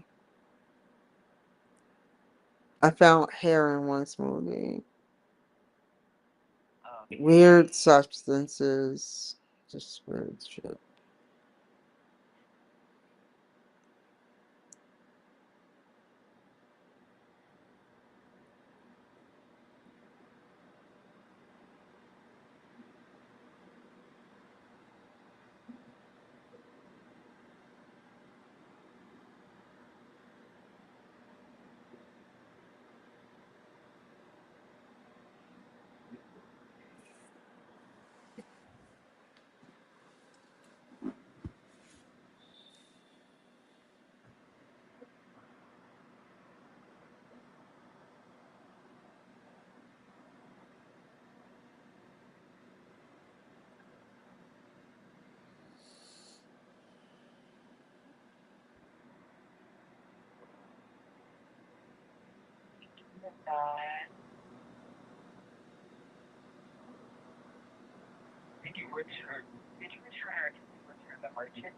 [SPEAKER 1] I found hair in one smoothie. Weird
[SPEAKER 2] Okay.
[SPEAKER 1] substances. Just weird shit.
[SPEAKER 2] That did you return? Did you return or did you return the merchandise?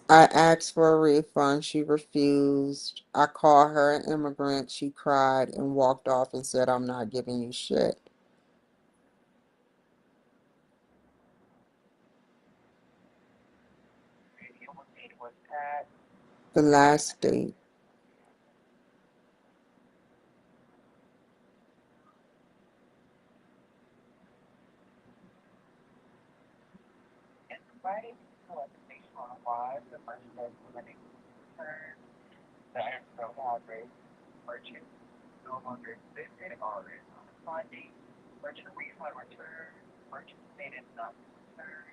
[SPEAKER 1] I asked for a refund. She refused. I called her an immigrant. She cried and walked off and said, I'm not giving you shit.
[SPEAKER 2] Maybe what date was that?
[SPEAKER 1] The last date.
[SPEAKER 2] And providing detailed information on why the merchandise was unable to return. The answer of raised merchant no longer existed or is not responding. Merchant refund return. Merchant stated not to return.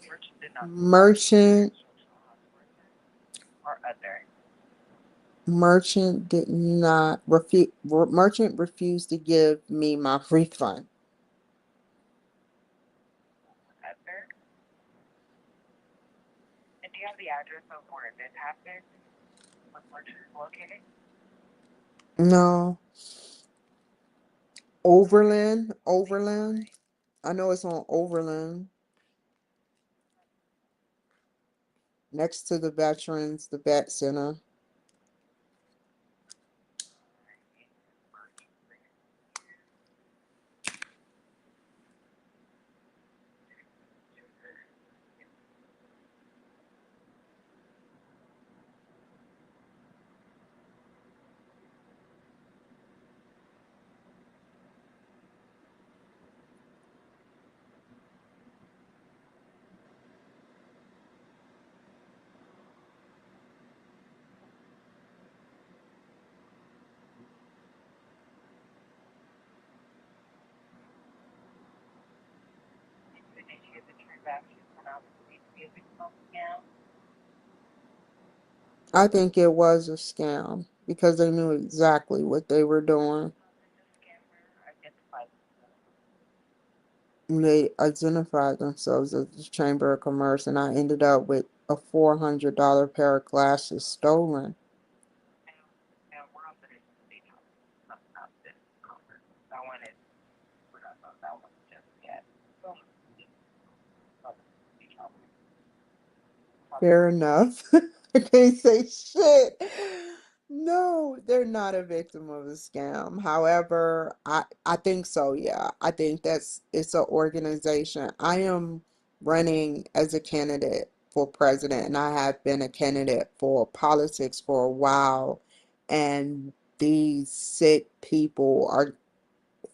[SPEAKER 2] Merchant did not provide clear
[SPEAKER 1] Merchant
[SPEAKER 2] instruction on how to return or other.
[SPEAKER 1] merchant did not refuse merchant refused to give me my refund.
[SPEAKER 2] Other. And do you have the address of where this happened? What merchant is located?
[SPEAKER 1] No. Overland. I know it's on Overland, next to the veterans, the vet center. I think it was a scam because they knew exactly what they were doing. They identified themselves as the Chamber of Commerce, and I ended up with a $400 pair of glasses stolen. Fair enough. I can't say shit. No, they're not a victim of a scam. However, I think so, yeah. I think it's an organization. I am running as a candidate for president, and I have been a candidate for politics for a while. And these sick people are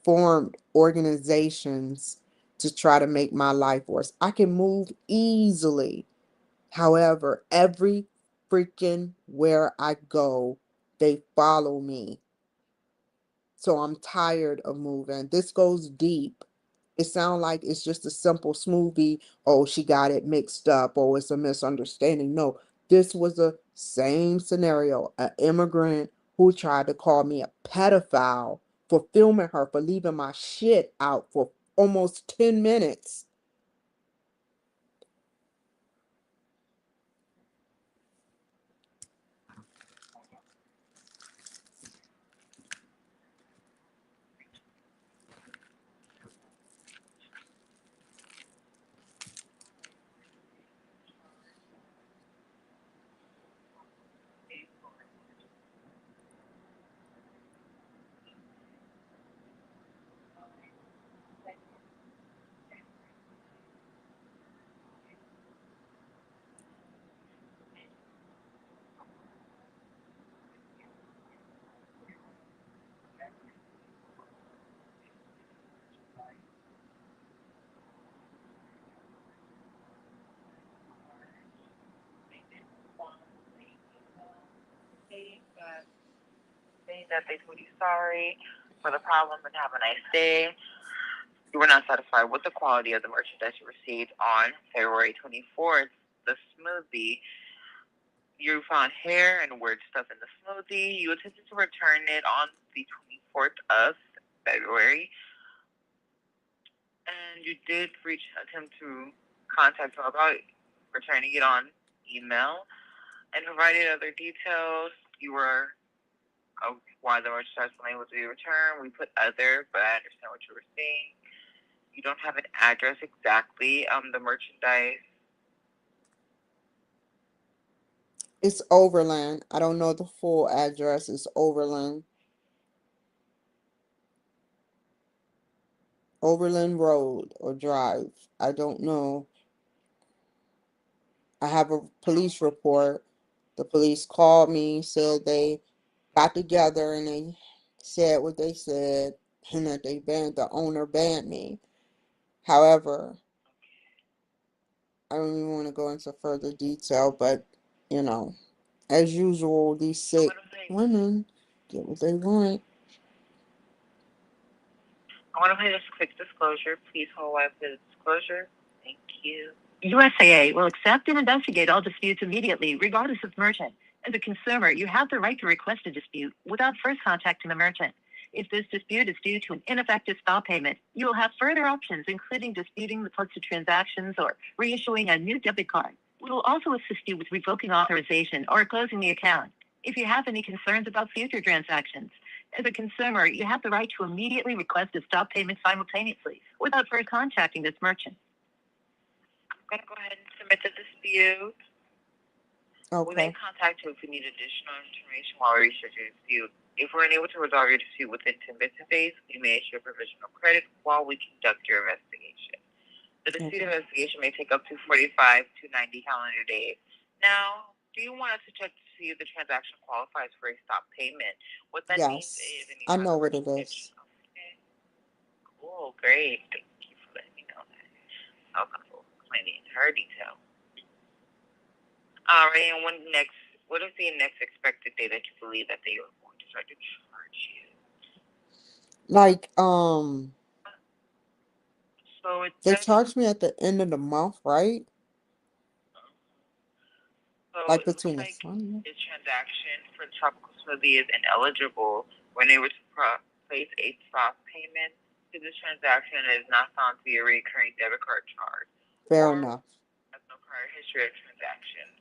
[SPEAKER 1] formed organizations to try to make my life worse. I can move easily. However, every freaking where I go, they follow me. So I'm tired of moving. This goes deep. It sounds like it's just a simple smoothie. Oh, she got it mixed up. Oh, it's a misunderstanding. No, this was a same scenario. An immigrant who tried to call me a pedophile for filming her, for leaving my shit out for almost 10 minutes.
[SPEAKER 2] That they told you sorry for the problem and have a nice day. You were not satisfied with the quality of the merchandise you received on February 24th. The smoothie, you found hair and weird stuff in the smoothie. You attempted to return it on the 24th of February, and you did attempt to contact them about returning it on email and provided other details. You were of why the merchandise was unable to be returned. We put other, but I understand what you were saying. You don't have an address exactly. The merchandise.
[SPEAKER 1] It's Overland. I don't know the full address. It's Overland. Overland Road or Drive. I don't know. I have a police report. The police called me, said they got together and they said what they said and that the owner banned me. However, I don't even want to go into further detail, but you know, as usual, these sick women get what they want.
[SPEAKER 2] I want to play this quick disclosure. Please hold while I play the disclosure. Thank you. USAA will accept and investigate all disputes immediately, regardless of merchant. As a consumer, you have the right to request a dispute without first contacting the merchant. If this dispute is due to an ineffective stop payment, you will have further options, including disputing the posted transactions or reissuing a new debit card. We will also assist you with revoking authorization or closing the account. If you have any concerns about future transactions, as a consumer, you have the right to immediately request a stop payment simultaneously without first contacting this merchant. I'm going to go ahead and submit the dispute. We may
[SPEAKER 1] Okay.
[SPEAKER 2] contact you if we need additional information while we research your dispute. If we're unable to resolve your dispute within 10 business days, we may issue a provisional credit while we conduct your investigation. The dispute investigation may take up to 45 to 90 calendar days. Now, do you want us to check to see if the transaction qualifies for a stop payment? What that means
[SPEAKER 1] Yes.
[SPEAKER 2] is
[SPEAKER 1] I
[SPEAKER 2] anytime
[SPEAKER 1] know
[SPEAKER 2] the
[SPEAKER 1] what
[SPEAKER 2] merchant
[SPEAKER 1] it
[SPEAKER 2] gets.
[SPEAKER 1] is.
[SPEAKER 2] Okay. Cool, great. Thank you for letting me know that. I'll explain the entire detail. All right, and what is the next expected day that you believe that they are going to start to charge you?
[SPEAKER 1] Like,
[SPEAKER 2] So it
[SPEAKER 1] They
[SPEAKER 2] says,
[SPEAKER 1] charge me at the end of the month, right?
[SPEAKER 2] so
[SPEAKER 1] Like
[SPEAKER 2] it looks
[SPEAKER 1] between the
[SPEAKER 2] like
[SPEAKER 1] sun.
[SPEAKER 2] this transaction for the tropical smoothie is ineligible when they were to place a stop payment to this transaction and is not found to be a recurring debit card charge
[SPEAKER 1] Fair
[SPEAKER 2] or
[SPEAKER 1] enough.
[SPEAKER 2] has no prior history of transactions.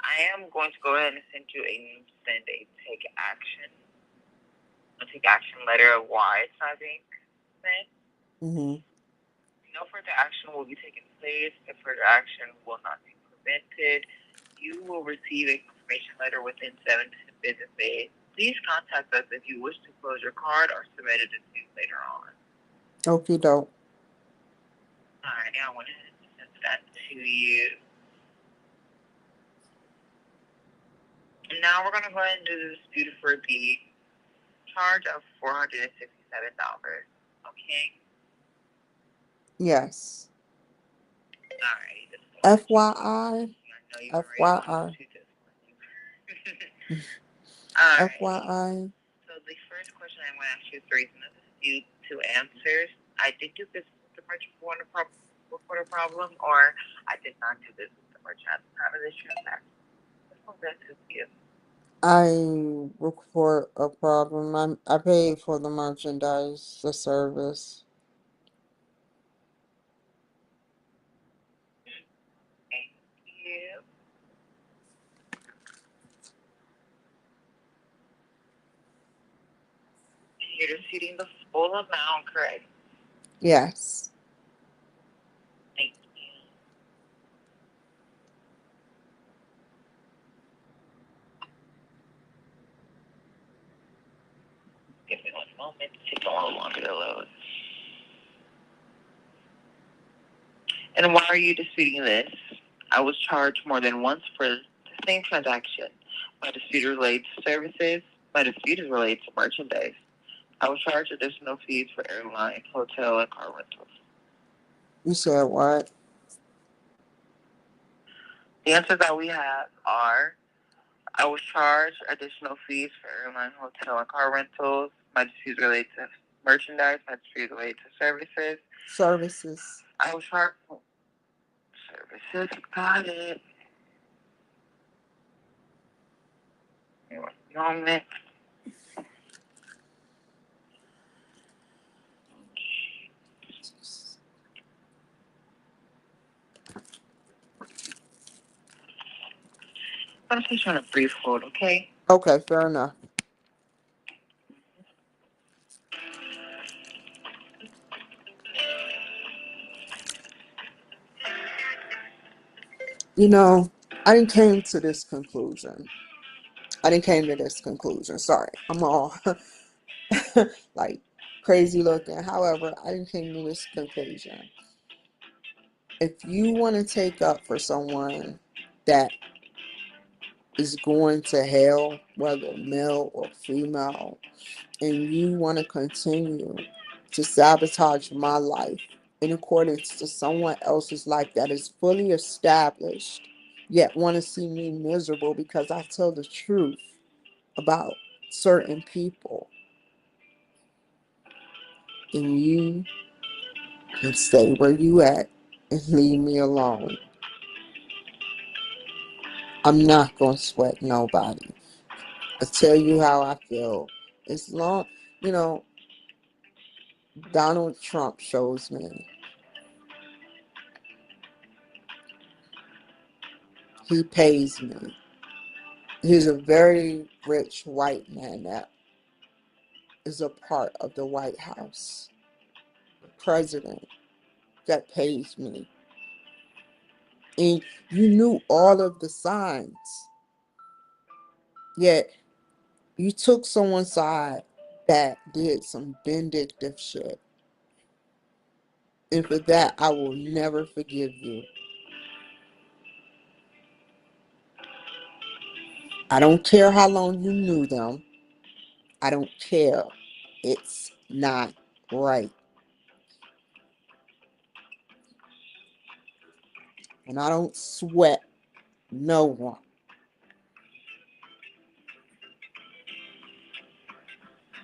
[SPEAKER 2] I am going to go ahead and send you a take action letter of why it's not being sent.
[SPEAKER 1] Mm-hmm.
[SPEAKER 2] No further action will be taken place. If further action will not be prevented, you will receive a confirmation letter within 7 to 10 business days. Please contact us if you wish to close your card or submit a dispute later on.
[SPEAKER 1] Okie doke.
[SPEAKER 2] All right, now I want to send that to you. And now we're going to go ahead and do the dispute for the charge of $467. Okay?
[SPEAKER 1] Yes.
[SPEAKER 2] All right.
[SPEAKER 1] FYI.
[SPEAKER 2] I know you already
[SPEAKER 1] FYI.
[SPEAKER 2] wanted to this one. All right.
[SPEAKER 1] FYI.
[SPEAKER 2] So the first question I want to ask you is based on the dispute, two answers. I did do business with the merchant for a problem, or I did not do business with the merchant at the time of this transaction. Which one best suits you?
[SPEAKER 1] I report a problem. I paid for the merchandise, the service.
[SPEAKER 2] Thank you. You're disputing the full amount, correct?
[SPEAKER 1] Yes.
[SPEAKER 2] Thank you. Give me one moment. It's taking a little longer to load. And why are you disputing this? I was charged more than once for the same transaction. My dispute relates to services. My dispute is related to merchandise. I was charged additional fees for airline, hotel, and car rentals.
[SPEAKER 1] You said what?
[SPEAKER 2] The answers that we have are I was charged additional fees for airline, hotel, and car rentals. My dispute relates to merchandise. My dispute relates to services.
[SPEAKER 1] Services.
[SPEAKER 2] I was charged services. Got it. One moment. I'm going to place you on a brief hold, okay?
[SPEAKER 1] Okay, fair enough. You know, I didn't came to this conclusion. Sorry, I'm all like crazy looking. However, I didn't came to this conclusion. If you want to take up for someone that is going to hell, whether male or female, and you want to continue to sabotage my life in accordance to someone else's life that is fully established, yet want to see me miserable because I tell the truth about certain people, then you can stay where you at and leave me alone. I'm not going to sweat nobody. I tell you how I feel. As long, you know, Donald Trump shows me. He pays me. He's a very rich white man that is a part of the White House. President that pays me. And you knew all of the signs. Yet you took someone's side that did some vindictive shit. And for that, I will never forgive you. I don't care how long you knew them. I don't care. It's not right. And I don't sweat no one.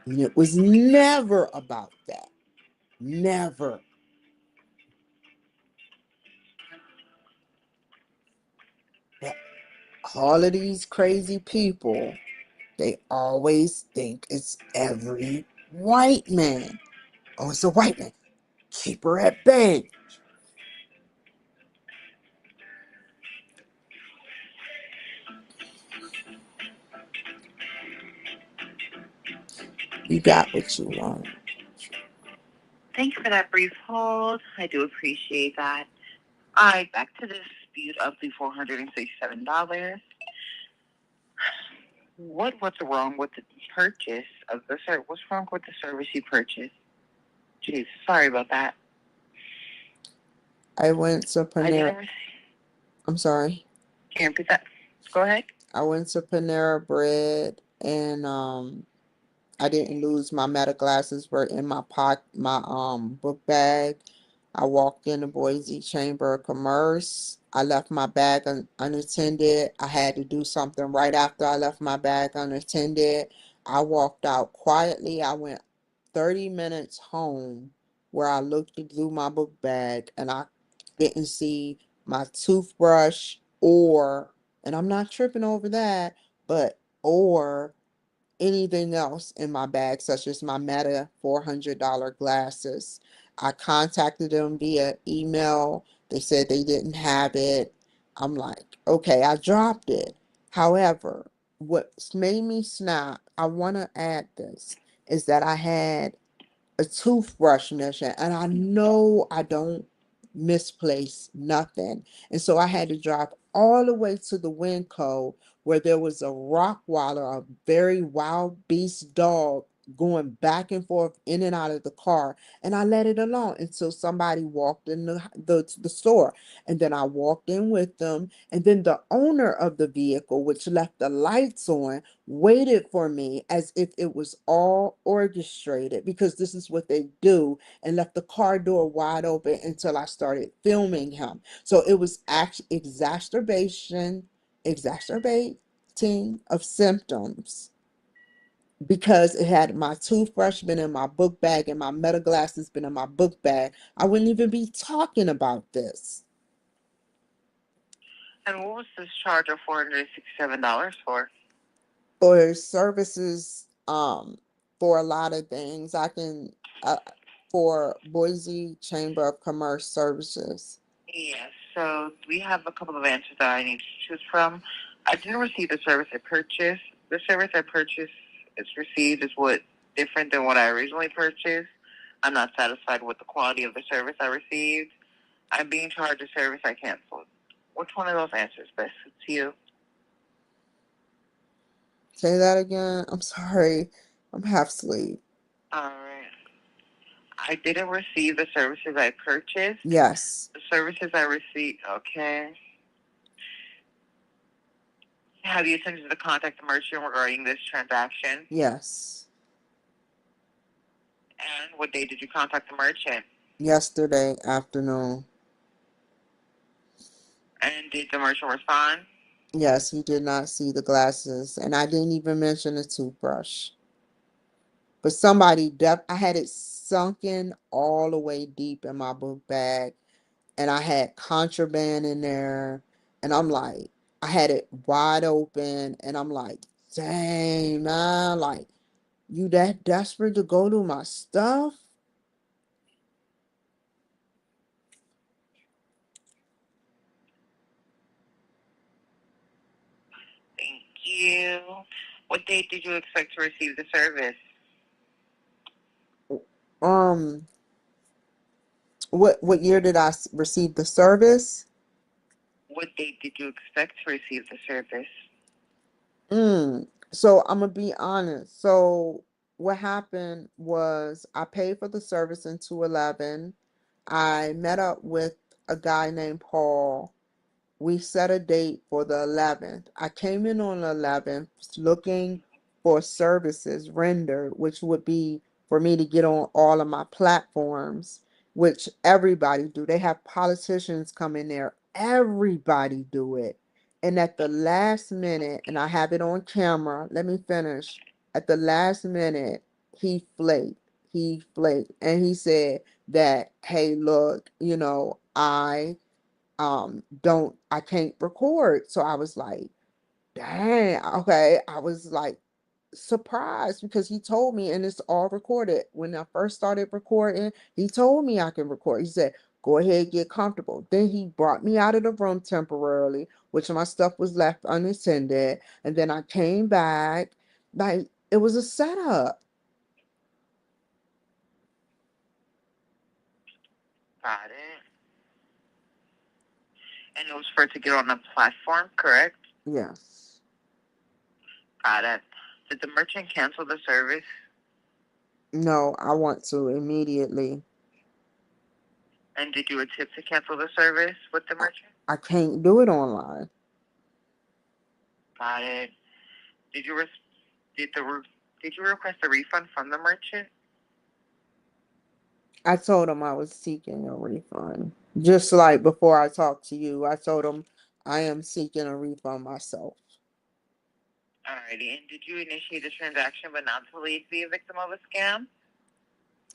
[SPEAKER 1] And it was never about that. Never. all of these crazy people, they always think it's every white man. Oh, it's a white man. Keep her at bay. You got what you want.
[SPEAKER 2] Thank you for that brief hold. I do appreciate that. All right, back to the dispute of the $467. What's wrong with the purchase of the service? What's wrong with the service you purchased? Jeez, sorry about that.
[SPEAKER 1] I went to
[SPEAKER 2] I
[SPEAKER 1] Panera.
[SPEAKER 2] didn't.
[SPEAKER 1] I'm sorry.
[SPEAKER 2] Can you repeat that? Go ahead.
[SPEAKER 1] I went to Panera Bread and I didn't lose my meta glasses were in my book bag. I walked in the Boise Chamber of Commerce. I left my bag unattended. I had to do something right after I left my bag unattended. I walked out quietly. I went 30 minutes home where I looked through my book bag and I didn't see my toothbrush or, and I'm not tripping over that, but or anything else in my bag, such as my Meta $400 glasses. I contacted them via email. They said they didn't have it. I'm like, okay, I dropped it. However, what's made me snap, I want to add this, is that I had a toothbrush mission, and I know I don't misplace nothing. And so I had to drive all the way to the Winco where there was a Rottweiler, a very wild beast dog going back and forth in and out of the car. And I let it alone until somebody walked in the store. And then I walked in with them. And then the owner of the vehicle, which left the lights on, waited for me as if it was all orchestrated because this is what they do, and left the car door wide open until I started filming him. So it was actually exacerbating of symptoms because it had my toothbrush been in my book bag and my meta glasses been in my book bag. I wouldn't even be talking about this.
[SPEAKER 2] And what was this charge of $467 for?
[SPEAKER 1] For services, for a lot of things. Uh, for Boise Chamber of Commerce services.
[SPEAKER 2] Yes. So we have a couple of answers that I need to choose from. I didn't receive the service I purchased. The service I purchased is received is what different than what I originally purchased. I'm not satisfied with the quality of the service I received. I'm being charged a service I canceled. Which one of those answers best suits you?
[SPEAKER 1] Say that again. I'm sorry. I'm half asleep.
[SPEAKER 2] All right. I didn't receive the services I purchased.
[SPEAKER 1] Yes.
[SPEAKER 2] The services I received, okay. Have you attempted to contact the merchant regarding this transaction?
[SPEAKER 1] Yes.
[SPEAKER 2] And what day did you contact the merchant?
[SPEAKER 1] Yesterday afternoon.
[SPEAKER 2] And did the merchant respond?
[SPEAKER 1] Yes, he did not see the glasses, and I didn't even mention the toothbrush. But I had it sunken all the way deep in my book bag, and I had contraband in there, and I'm like, I had it wide open, and I'm like, dang, man, like, you that desperate to go to my stuff?
[SPEAKER 2] Thank you. What date did you expect to receive the service?
[SPEAKER 1] Um, what year did I receive the service?
[SPEAKER 2] What date did you expect to receive the service?
[SPEAKER 1] So I'm gonna be honest. So what happened was I paid for the service in 211. I met up with a guy named Paul. We set a date for the 11th. I came in on the 11th looking for services rendered, which would be for me to get on all of my platforms, which everybody do. They have politicians come in there. Everybody do it. And at the last minute, and I have it on camera, let me finish. At the last minute, he flaked. He flaked. And he said that, hey, look, I can't record. So I was like, Dang, okay. I was like surprised because he told me, and it's all recorded. When I first started recording, he told me I can record. He said, go ahead, get comfortable. Then he brought me out of the room temporarily, which my stuff was left unattended. And then I came back. Like it was a setup.
[SPEAKER 2] Got it. And it was for it to get on the platform, correct?
[SPEAKER 1] Yes.
[SPEAKER 2] Got it. Did the merchant cancel the service?
[SPEAKER 1] No, I want to immediately.
[SPEAKER 2] And did you attempt to cancel the service with the
[SPEAKER 1] I,
[SPEAKER 2] merchant?
[SPEAKER 1] I can't do it online.
[SPEAKER 2] Got it. Did you did the did you request a refund from the merchant?
[SPEAKER 1] I told him I was seeking a refund. Just like before I talked to you, I told him I am seeking a refund myself.
[SPEAKER 2] Alrighty. And did you initiate the transaction but not to leave be a victim of a scam?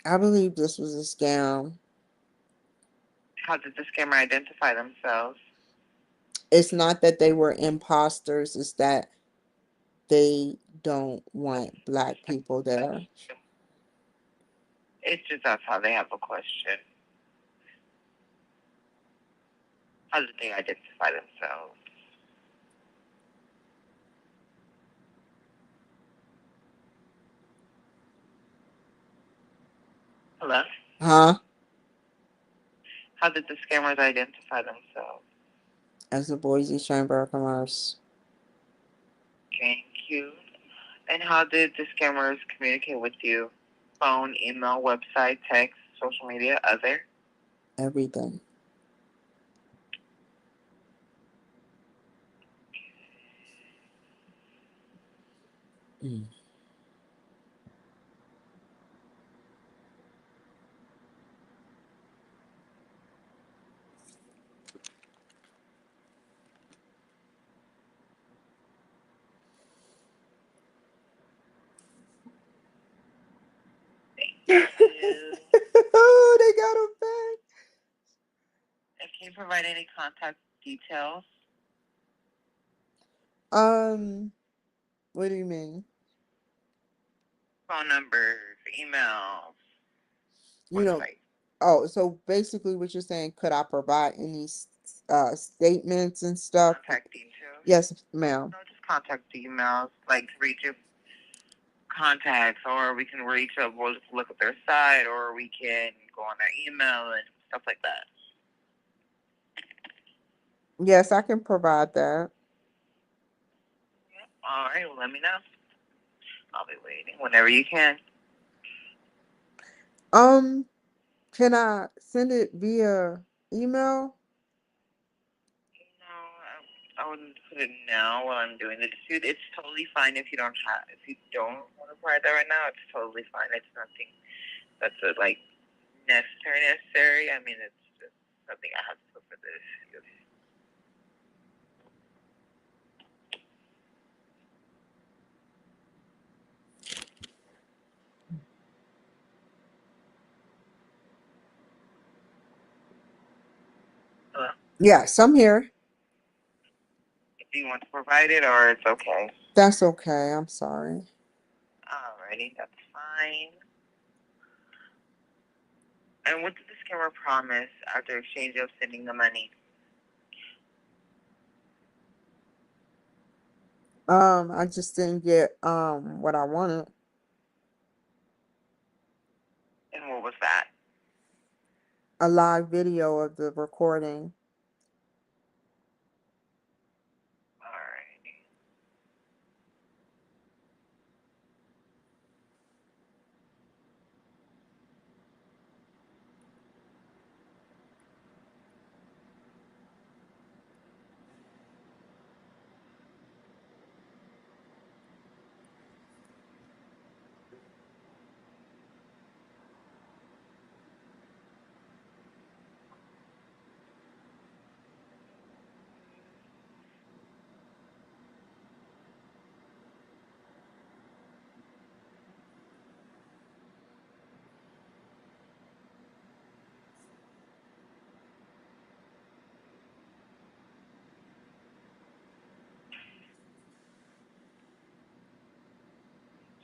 [SPEAKER 1] I believe this was a scam.
[SPEAKER 2] How did the scammer identify themselves?
[SPEAKER 1] It's not that they were imposters, it's that they don't want black people there.
[SPEAKER 2] It's just that's how they have a question. How did they identify themselves? Hello?
[SPEAKER 1] Huh?
[SPEAKER 2] How did the scammers identify themselves?
[SPEAKER 1] As the Boise Chamber of Commerce.
[SPEAKER 2] Thank you. And how did the scammers communicate with you? Phone, email, website, text, social media, other?
[SPEAKER 1] Everything. Mm.
[SPEAKER 2] Thank you.
[SPEAKER 1] Oh, they got him back.
[SPEAKER 2] And can you provide any contact details?
[SPEAKER 1] What do you mean?
[SPEAKER 2] Phone numbers, emails,
[SPEAKER 1] You know,
[SPEAKER 2] website.
[SPEAKER 1] oh, so basically what you're saying, could I provide any statements and stuff?
[SPEAKER 2] Contact details?
[SPEAKER 1] Yes, ma'am.
[SPEAKER 2] No, just contact emails, like to reach your contacts, or we can reach up, we'll look at their site, or we can go on their email and stuff like that.
[SPEAKER 1] Yes, I can provide that.
[SPEAKER 2] All right, well, let me know. I'll be waiting whenever you can.
[SPEAKER 1] Um, can I send it via email?
[SPEAKER 2] No, I wouldn't put it now while I'm doing the dispute. It's totally fine if you don't want to provide that right now. It's totally fine. It's nothing that's like necessary. I mean, it's just something I have to put for the dispute. Hello?
[SPEAKER 1] Yes, I'm here.
[SPEAKER 2] Do you want to provide it, or it's okay?
[SPEAKER 1] That's okay. I'm sorry.
[SPEAKER 2] Alrighty, that's fine. And what did the scammer promise after exchange of sending the money?
[SPEAKER 1] I just didn't get what I wanted.
[SPEAKER 2] And what was that?
[SPEAKER 1] A live video of the recording.
[SPEAKER 2] Alrighty.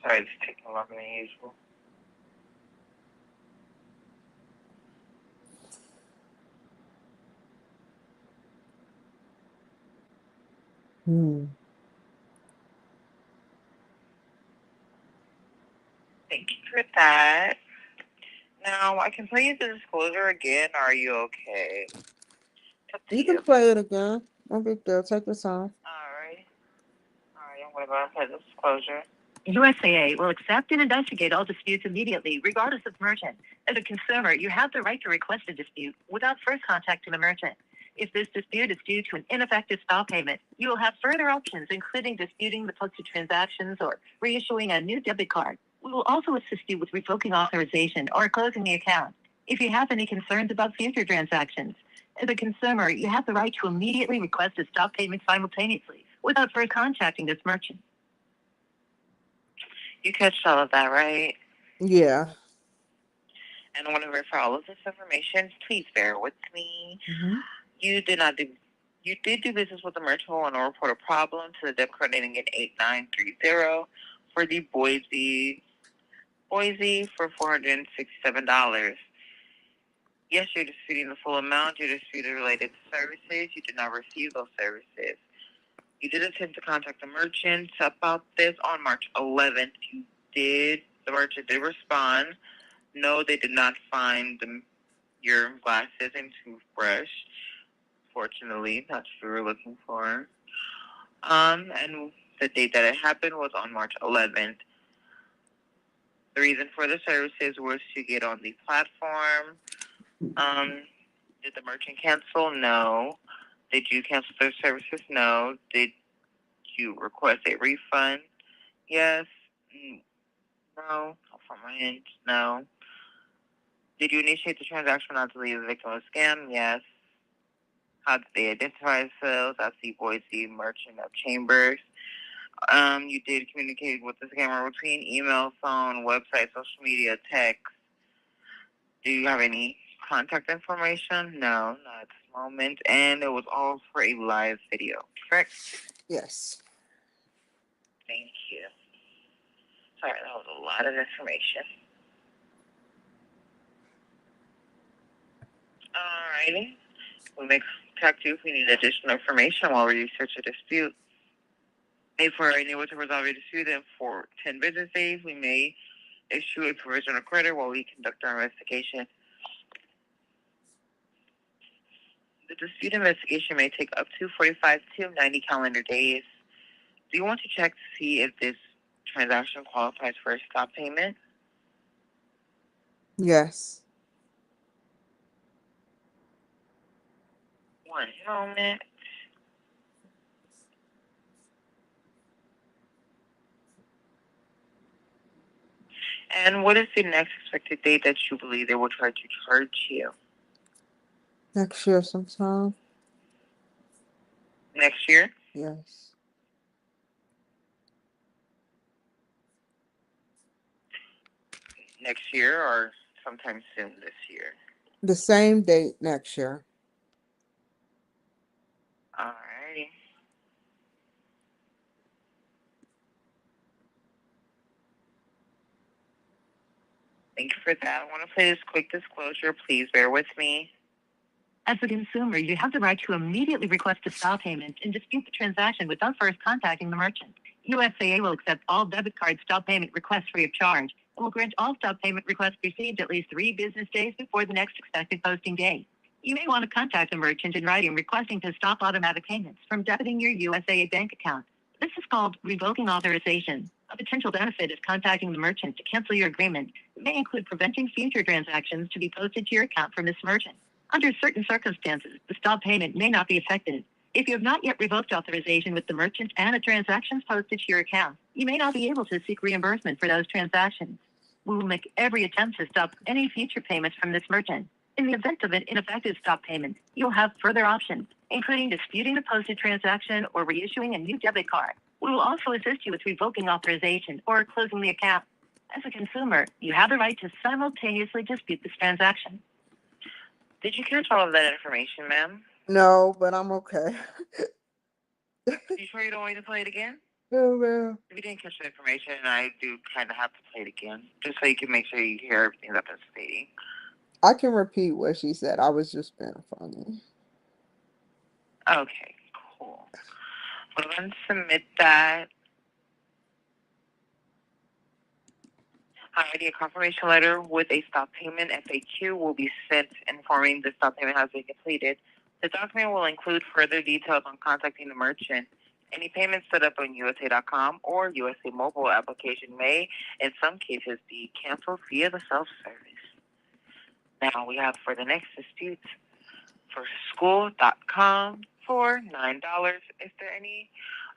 [SPEAKER 2] Sorry, it's taking longer than usual. Thank you for that. Now, I can play you the disclosure again. Are you okay? It's up to
[SPEAKER 1] You can
[SPEAKER 2] you.
[SPEAKER 1] play it again. No big deal. Take your time.
[SPEAKER 2] All right. I'm going to go and play the disclosure. USAA will accept and investigate all disputes immediately, regardless of merchant. As a consumer, you have the right to request a dispute without first contacting the merchant. If this dispute is due to an ineffective stop payment, you will have further options, including disputing the posted transactions or reissuing a new debit card. We will also assist you with revoking authorization or closing the account. If you have any concerns about future transactions, as a consumer, you have the right to immediately request a stop payment simultaneously without first contacting this merchant. You catch all of that, right?
[SPEAKER 1] Yeah.
[SPEAKER 2] And I want to verify all of this information. Please bear with me.
[SPEAKER 1] Mm-hmm.
[SPEAKER 2] You did do business with the merchant and report a problem to the debit card ending in 8930 for the Boise for $467. Yes, you're disputing the full amount. You're disputing related to services. You did not receive those services. You did attempt to contact the merchant about this on March 11th. The merchant did respond. No, they did not find your glasses and toothbrush. Fortunately, that's what we were looking for. And the date that it happened was on March 11th. The reason for the services was to get on the platform. Did the merchant cancel? No. Did you cancel their services? No. Did you request a refund? Yes. No. From my end, no. Did you initiate the transaction not to leave the victim of a scam? Yes. How did they identify themselves? That's the Boise Merchant of Chambers. You did communicate with the scammer between email, phone, website, social media, text. Do you have any contact information? No, not at this moment. And it was all for a live video, correct?
[SPEAKER 1] Yes.
[SPEAKER 2] Thank you. Sorry, that was a lot of information. Alrighty. We may contact you if we need additional information while we research a dispute. If we're unable to resolve your dispute in 10 business days, we may issue a provisional credit while we conduct our investigation. The dispute investigation may take up to 45 to 90 calendar days. Do you want to check to see if this transaction qualifies for a stop payment?
[SPEAKER 1] Yes.
[SPEAKER 2] One moment. And what is the next expected date that you believe they will try to charge you?
[SPEAKER 1] Next year sometime.
[SPEAKER 2] Next year?
[SPEAKER 1] Yes.
[SPEAKER 2] Next year or sometime soon this year?
[SPEAKER 1] The same date next year.
[SPEAKER 2] Alrighty. Thank you for that. I want to play this quick disclosure. Please bear with me. As a consumer, you have the right to immediately request a stop payment and dispute the transaction without first contacting the merchant. USAA will accept all debit card stop payment requests free of charge and will grant all stop payment requests received at least 3 business days before the next expected posting date. You may want to contact the merchant in writing requesting to stop automatic payments from debiting your USAA bank account. This is called revoking authorization. A potential benefit of contacting the merchant to cancel your agreement may include preventing future transactions to be posted to your account from this merchant. Under certain circumstances, the stop payment may not be effective. If you have not yet revoked authorization with the merchant and a transaction is posted to your account, you may not be able to seek reimbursement for those transactions. We will make every attempt to stop any future payments from this merchant. In the event of an ineffective stop payment, you'll have further options, including disputing the posted transaction or reissuing a new debit card. We will also assist you with revoking authorization or closing the account. As a consumer, you have the right to simultaneously dispute this transaction. Did you catch all of that information, ma'am?
[SPEAKER 1] No, but I'm okay.
[SPEAKER 2] You sure you don't want me to play it again?
[SPEAKER 1] Oh, man.
[SPEAKER 2] If you didn't catch the information, I do kind of have to play it again, just so you can make sure you hear everything that they're stating.
[SPEAKER 1] I can repeat what she said. I was just being funny.
[SPEAKER 2] Okay, cool. We'll then submit that. Alrighty, a confirmation letter with a stop payment FAQ will be sent informing the stop payment has been completed. The document will include further details on contacting the merchant. Any payments set up on USA.com or USA mobile application may, in some cases, be canceled via the self-service. Now we have for the next dispute for school.com for $9. Is there any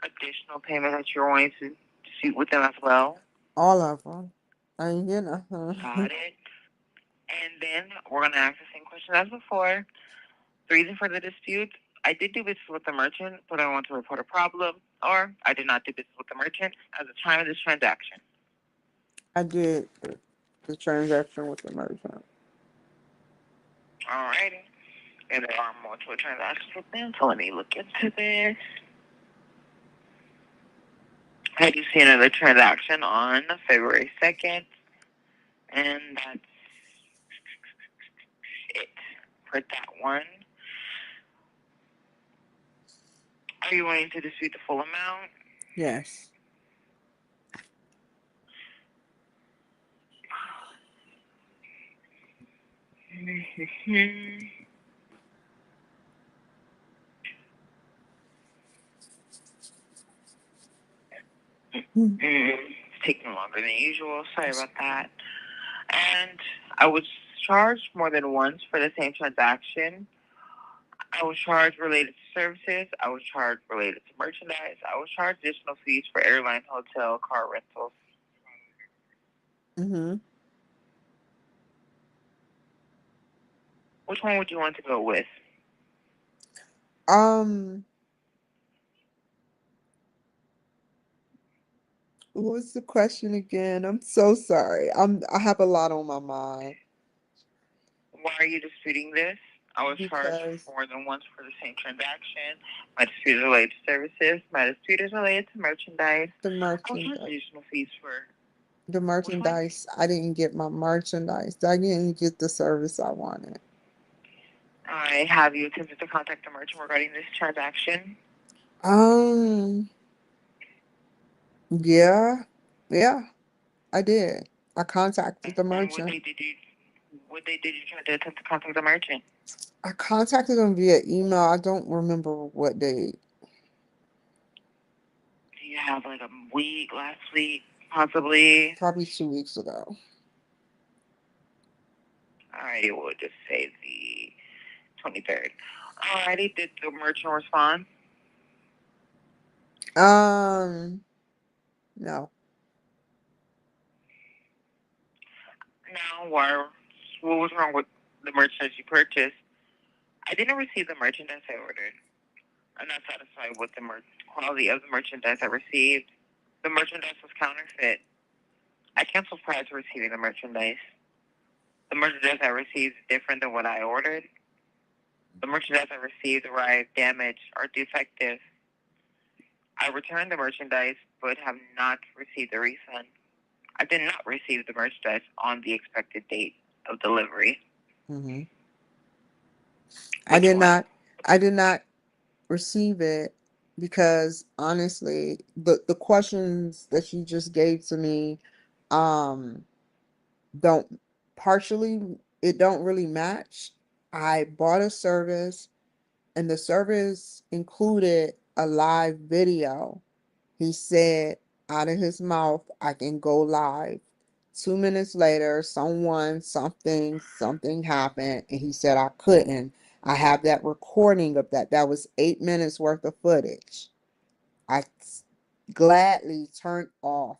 [SPEAKER 2] additional payment that you're wanting to dispute with them as well?
[SPEAKER 1] All of them. I ain't get nothing.
[SPEAKER 2] Got it. And then we're going to ask the same question as before. The reason for the dispute, I did do business with the merchant, but I want to report a problem, or I did not do business with the merchant at the time of this transaction.
[SPEAKER 1] I did the transaction with the merchant.
[SPEAKER 2] Alrighty. And there are multiple transactions with them, so let me look into this. I do see another transaction on February 2nd, and that's it for that one. Are you wanting to dispute the full amount?
[SPEAKER 1] Yes.
[SPEAKER 2] It's taking longer than usual. Sorry about that. And I was charged more than once for the same transaction. I was charged related to services. I was charged related to merchandise. I was charged additional fees for airline, hotel, car rentals.
[SPEAKER 1] Mm-hmm.
[SPEAKER 2] Which one would you want to go with?
[SPEAKER 1] What was the question again? I'm so sorry. I have a lot on my mind.
[SPEAKER 2] Why are you disputing this? I was charged
[SPEAKER 1] Because
[SPEAKER 2] more than once for the same transaction. My dispute is related to services. My dispute is related to merchandise.
[SPEAKER 1] the
[SPEAKER 2] I was charged
[SPEAKER 1] merchandise,
[SPEAKER 2] additional fees for
[SPEAKER 1] the
[SPEAKER 2] which one?
[SPEAKER 1] merchandise, I didn't get my merchandise. I didn't get the service I wanted.
[SPEAKER 2] I have you attempted to contact the merchant regarding this transaction.
[SPEAKER 1] Um, yeah, yeah, I did. I contacted the
[SPEAKER 2] And what
[SPEAKER 1] merchant.
[SPEAKER 2] day did you try to attempt to contact the merchant?
[SPEAKER 1] I contacted them via email. I don't remember what date.
[SPEAKER 2] Do you have like a week, last week, possibly?
[SPEAKER 1] Probably 2 weeks ago.
[SPEAKER 2] Alrighty, we'll just say the 23rd. Alrighty, did the merchant respond?
[SPEAKER 1] No.
[SPEAKER 2] No, what was wrong with the merchandise you purchased? I didn't receive the merchandise I ordered. I'm not satisfied with the quality of the merchandise I received. The merchandise was counterfeit. I canceled prior to receiving the merchandise. The merchandise I received is different than what I ordered. The merchandise I received arrived damaged or defective. I returned the merchandise but have not received a refund. I did not receive the merchandise on the expected date of delivery.
[SPEAKER 1] Mm-hmm. I
[SPEAKER 2] Which
[SPEAKER 1] did
[SPEAKER 2] one?
[SPEAKER 1] not. I did not receive it because honestly, the questions that you just gave to me, um, don't partially. It don't really match. I bought a service, and the service included a live video. He said out of his mouth, I can go live. 2 minutes later, something happened, and he said I couldn't. I have that recording of that. That was 8 minutes worth of footage. I gladly turned off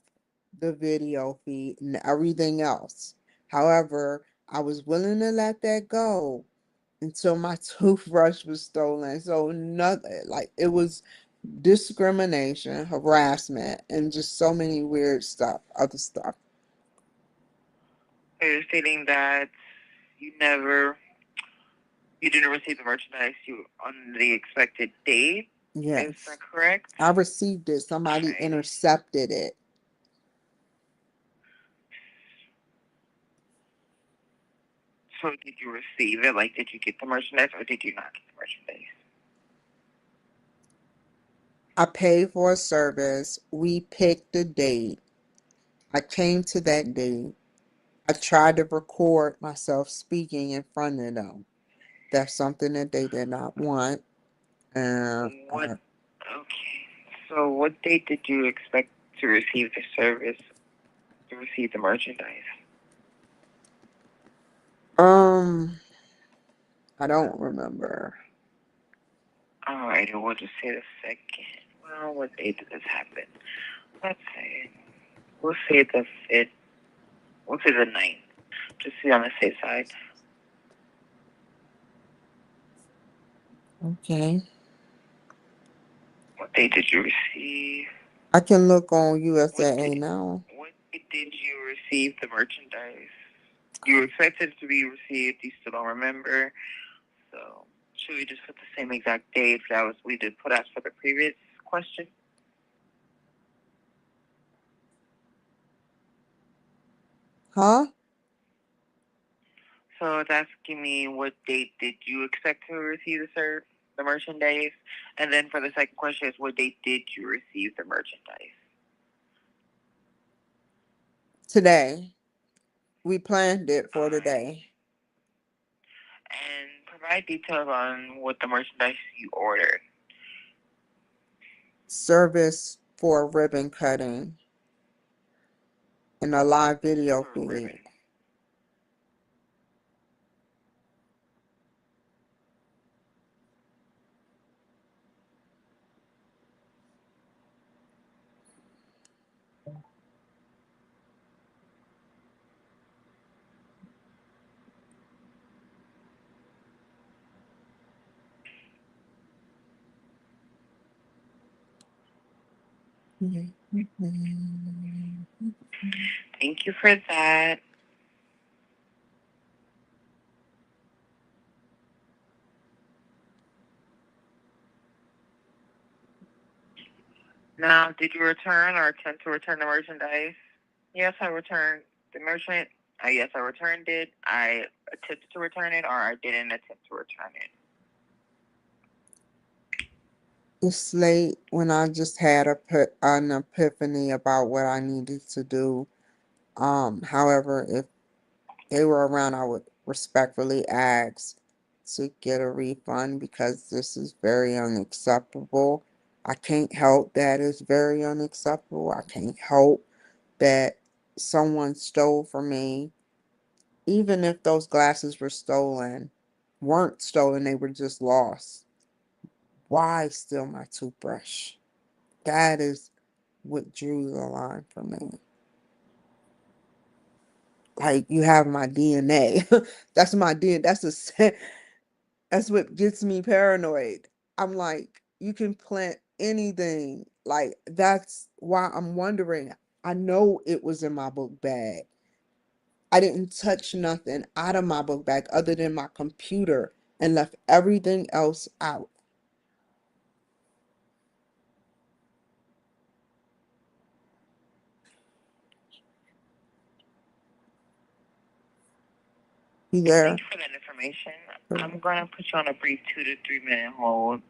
[SPEAKER 1] the video feed and everything else. However, I was willing to let that go until my toothbrush was stolen. So nothing like it was discrimination, harassment, and just so many weird stuff, other stuff.
[SPEAKER 2] You're stating that you didn't receive the merchandise on the expected date. Is
[SPEAKER 1] Yes.
[SPEAKER 2] that correct?
[SPEAKER 1] I received it. Somebody
[SPEAKER 2] Okay.
[SPEAKER 1] intercepted it.
[SPEAKER 2] So did you receive it? Like, did you get the merchandise or did you not get the merchandise?
[SPEAKER 1] I paid for a service. We picked a date. I came to that date. I tried to record myself speaking in front of them. That's something that they did not want. And
[SPEAKER 2] What? Okay. So what date did you expect to receive the service, to receive the merchandise?
[SPEAKER 1] um, I don't remember.
[SPEAKER 2] All right, and we'll just say the second. Well, what date did this happen? Let's say we'll say the 5th. We'll say the 9th. Just to be on the safe side.
[SPEAKER 1] Okay.
[SPEAKER 2] What date did you receive?
[SPEAKER 1] I can look on
[SPEAKER 2] What
[SPEAKER 1] USAA
[SPEAKER 2] date,
[SPEAKER 1] now.
[SPEAKER 2] what date did you receive the merchandise? You expected it to be received. You still don't remember. So should we just put the same exact date that was we did put out for the previous question?
[SPEAKER 1] Huh?
[SPEAKER 2] So it's asking me what date did you expect to receive the merchandise, and then for the second question is what date did you receive the merchandise?
[SPEAKER 1] Today. We planned it for
[SPEAKER 2] Alright.
[SPEAKER 1] today.
[SPEAKER 2] And provide details on what the merchandise you ordered.
[SPEAKER 1] Service for ribbon cutting and a live video
[SPEAKER 2] For ribbon.
[SPEAKER 1] feed.
[SPEAKER 2] Thank you for that. Now, did you return or attempt to return the merchandise? Yes, I returned the merchant. Yes, I returned it. I attempted to return it, or I didn't attempt to return it.
[SPEAKER 1] It's late when I just had an epiphany about what I needed to do. However, if they were around, I would respectfully ask to get a refund because this is very unacceptable. I can't help that it's very unacceptable. I can't help that someone stole from me. Even if those glasses weren't stolen, they were just lost. Why steal my toothbrush? That is what drew the line for me. Like, you have my DNA. That's my DNA. That's what gets me paranoid. I'm like, you can plant anything. Like, that's why I'm wondering. I know it was in my book bag. I didn't touch nothing out of my book bag other than my computer and left everything else out. You
[SPEAKER 2] Thank
[SPEAKER 1] there?
[SPEAKER 2] you for that information. I'm going to put you on a brief 2 to 3 minute hold.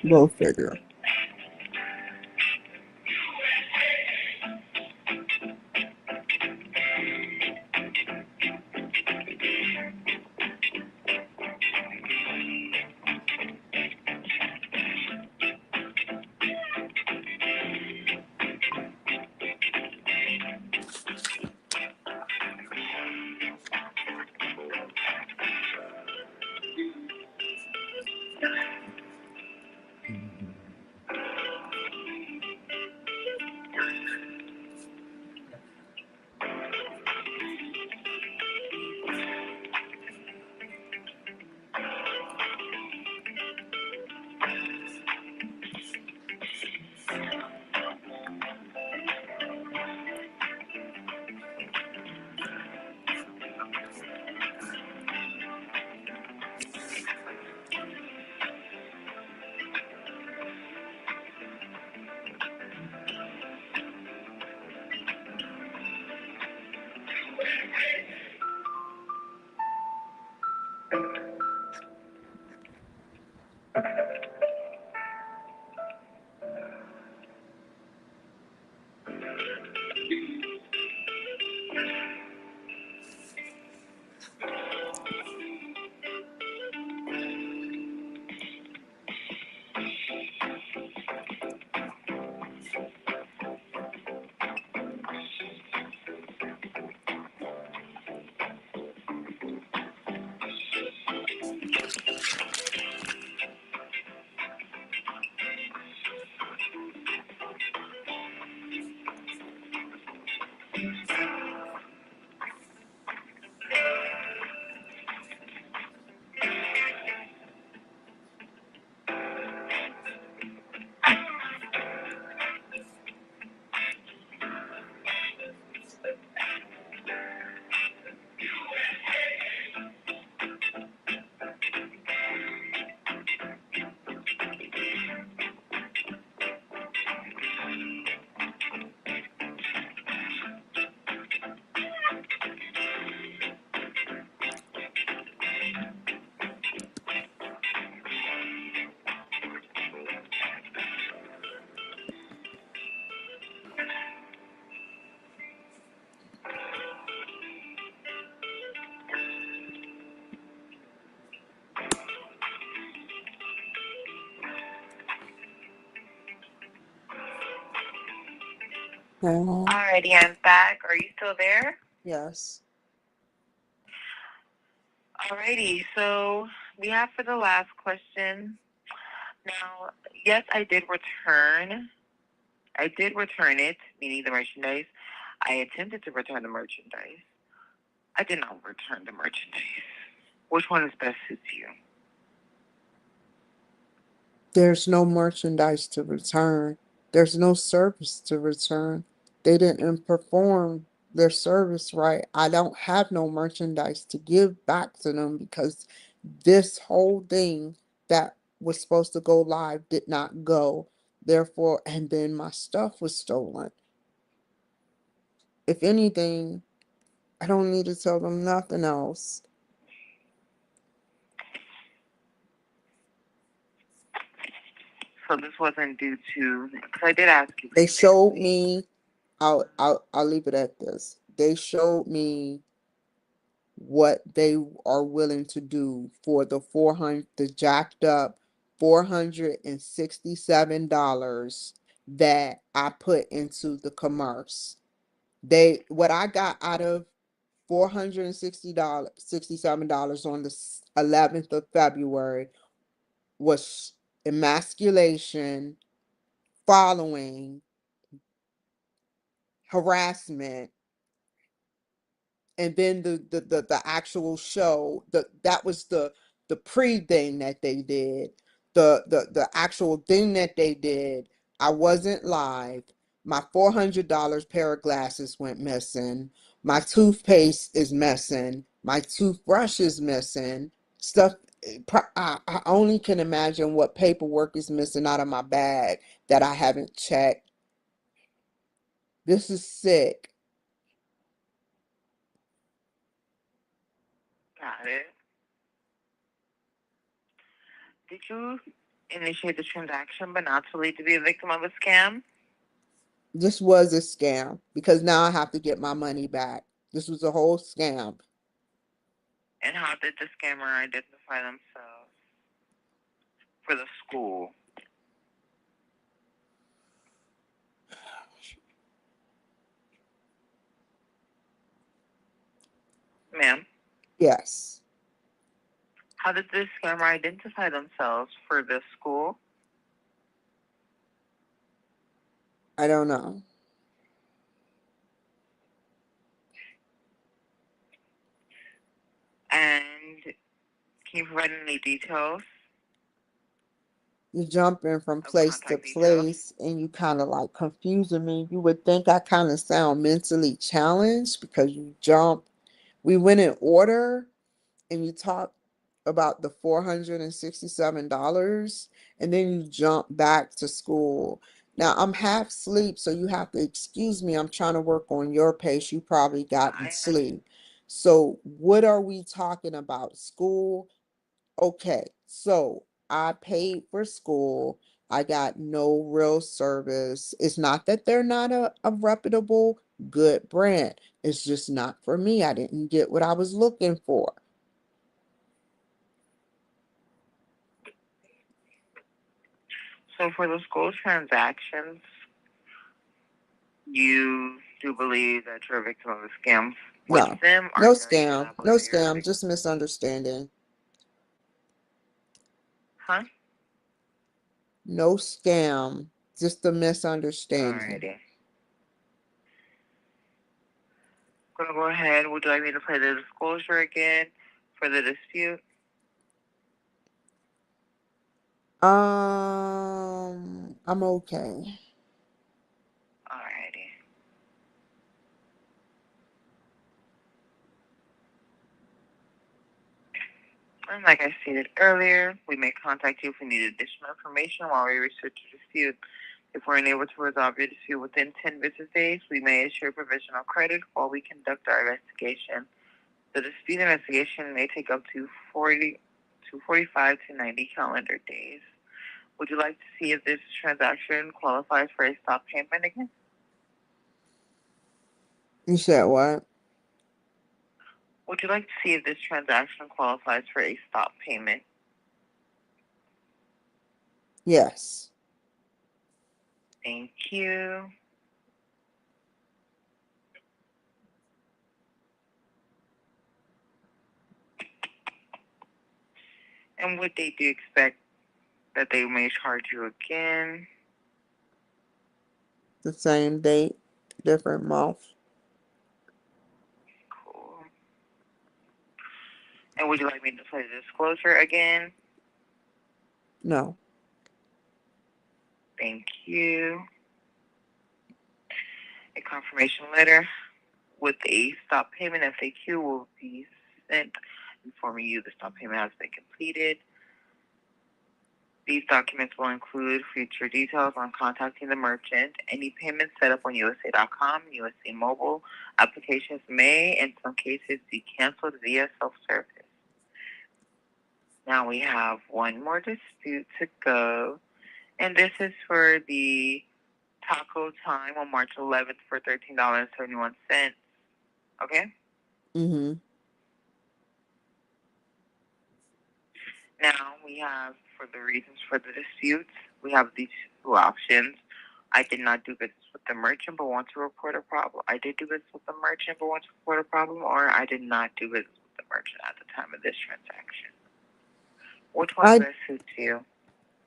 [SPEAKER 1] Go figure.
[SPEAKER 2] Alrighty, I'm back. Are you still there?
[SPEAKER 1] Yes.
[SPEAKER 2] Alrighty, so we have for the last question. Now, yes, I did return. I did return it, meaning the merchandise. I attempted to return the merchandise. I did not return the merchandise. Which one is best suits you?
[SPEAKER 1] There's no merchandise to return. There's no service to return. They didn't perform their service right. I don't have no merchandise to give back to them because this whole thing that was supposed to go live did not go. Therefore, and then my stuff was stolen. If anything, I don't need to tell them nothing else.
[SPEAKER 2] So this wasn't due to, because I did ask you.
[SPEAKER 1] They showed me, I'll leave it at this. They showed me what they are willing to do for the jacked up $467 that I put into the commerce. What I got out of $467 on the 11th of February was emasculation, following, harassment, and then the actual show. That was the pre thing that they did. The actual thing that they did, I wasn't live. My $400 pair of glasses went missing. My toothpaste is missing. My toothbrush is missing. Stuff. I only can imagine what paperwork is missing out of my bag that I haven't checked. This is sick.
[SPEAKER 2] Got it. Did you initiate the transaction but not to lead to be a victim of a scam?
[SPEAKER 1] This was a scam because now I have to get my money back. This was a whole scam.
[SPEAKER 2] And how did the scammer identify themselves for the school? Ma'am,
[SPEAKER 1] Yes.
[SPEAKER 2] how did the scammer identify themselves for the school?
[SPEAKER 1] I don't know.
[SPEAKER 2] And can you provide any details
[SPEAKER 1] You jumping from
[SPEAKER 2] of
[SPEAKER 1] place to
[SPEAKER 2] contact details?
[SPEAKER 1] place and you kind of like confusing me. You would think I kind of sound mentally challenged because you jump. We went in order and you talk about the $467 and then you jump back to school. Now I'm half asleep, so you have to excuse me. I'm trying to work on your pace. You probably gotten
[SPEAKER 2] I
[SPEAKER 1] sleep. So what are we talking about? School? Okay, so I paid for school. I got no real service. It's not that they're not a reputable, good brand. It's just not for me. I didn't get what I was looking for.
[SPEAKER 2] So for the school transactions, you do believe that you're a victim of a scam with
[SPEAKER 1] No,
[SPEAKER 2] them, or
[SPEAKER 1] no
[SPEAKER 2] do you
[SPEAKER 1] scam,
[SPEAKER 2] not believe
[SPEAKER 1] no
[SPEAKER 2] that you're a
[SPEAKER 1] scam,
[SPEAKER 2] victim?
[SPEAKER 1] just misunderstanding.
[SPEAKER 2] Huh?
[SPEAKER 1] No scam, just a misunderstanding.
[SPEAKER 2] Alrighty. I'm gonna go ahead. Would you like me to play the disclosure again for the dispute?
[SPEAKER 1] I'm okay.
[SPEAKER 2] Alrighty. And like I stated earlier, we may contact you if we need additional information while we research your dispute. If we're unable to resolve your dispute within 10 business days, we may issue a provisional credit while we conduct our investigation. The dispute investigation may take up to 45 to 90 calendar days. Would you like to see if this transaction qualifies for a stop payment again?
[SPEAKER 1] You said what?
[SPEAKER 2] Would you like to see if this transaction qualifies for a stop payment?
[SPEAKER 1] Yes.
[SPEAKER 2] Thank you. And what date do you expect that they may charge you again?
[SPEAKER 1] The same date, different month.
[SPEAKER 2] Cool. And would you like me to play the disclosure again?
[SPEAKER 1] No.
[SPEAKER 2] Thank you. A confirmation letter with a stop payment FAQ will be sent informing you the stop payment has been completed. These documents will include future details on contacting the merchant. Any payments set up on USA.com, USA Mobile applications may, in some cases, be canceled via self-service. Now we have one more dispute to go, and this is for the taco time on March 11th for $13.71. Okay?
[SPEAKER 1] Mm-hmm.
[SPEAKER 2] Now we have, for the reasons for the disputes, we have these two options. I did not do business with the merchant but want to report a problem. I did do business with the merchant but want to report a problem, or I did not do business with the merchant at the time of this transaction. Which one
[SPEAKER 1] I
[SPEAKER 2] best suits you?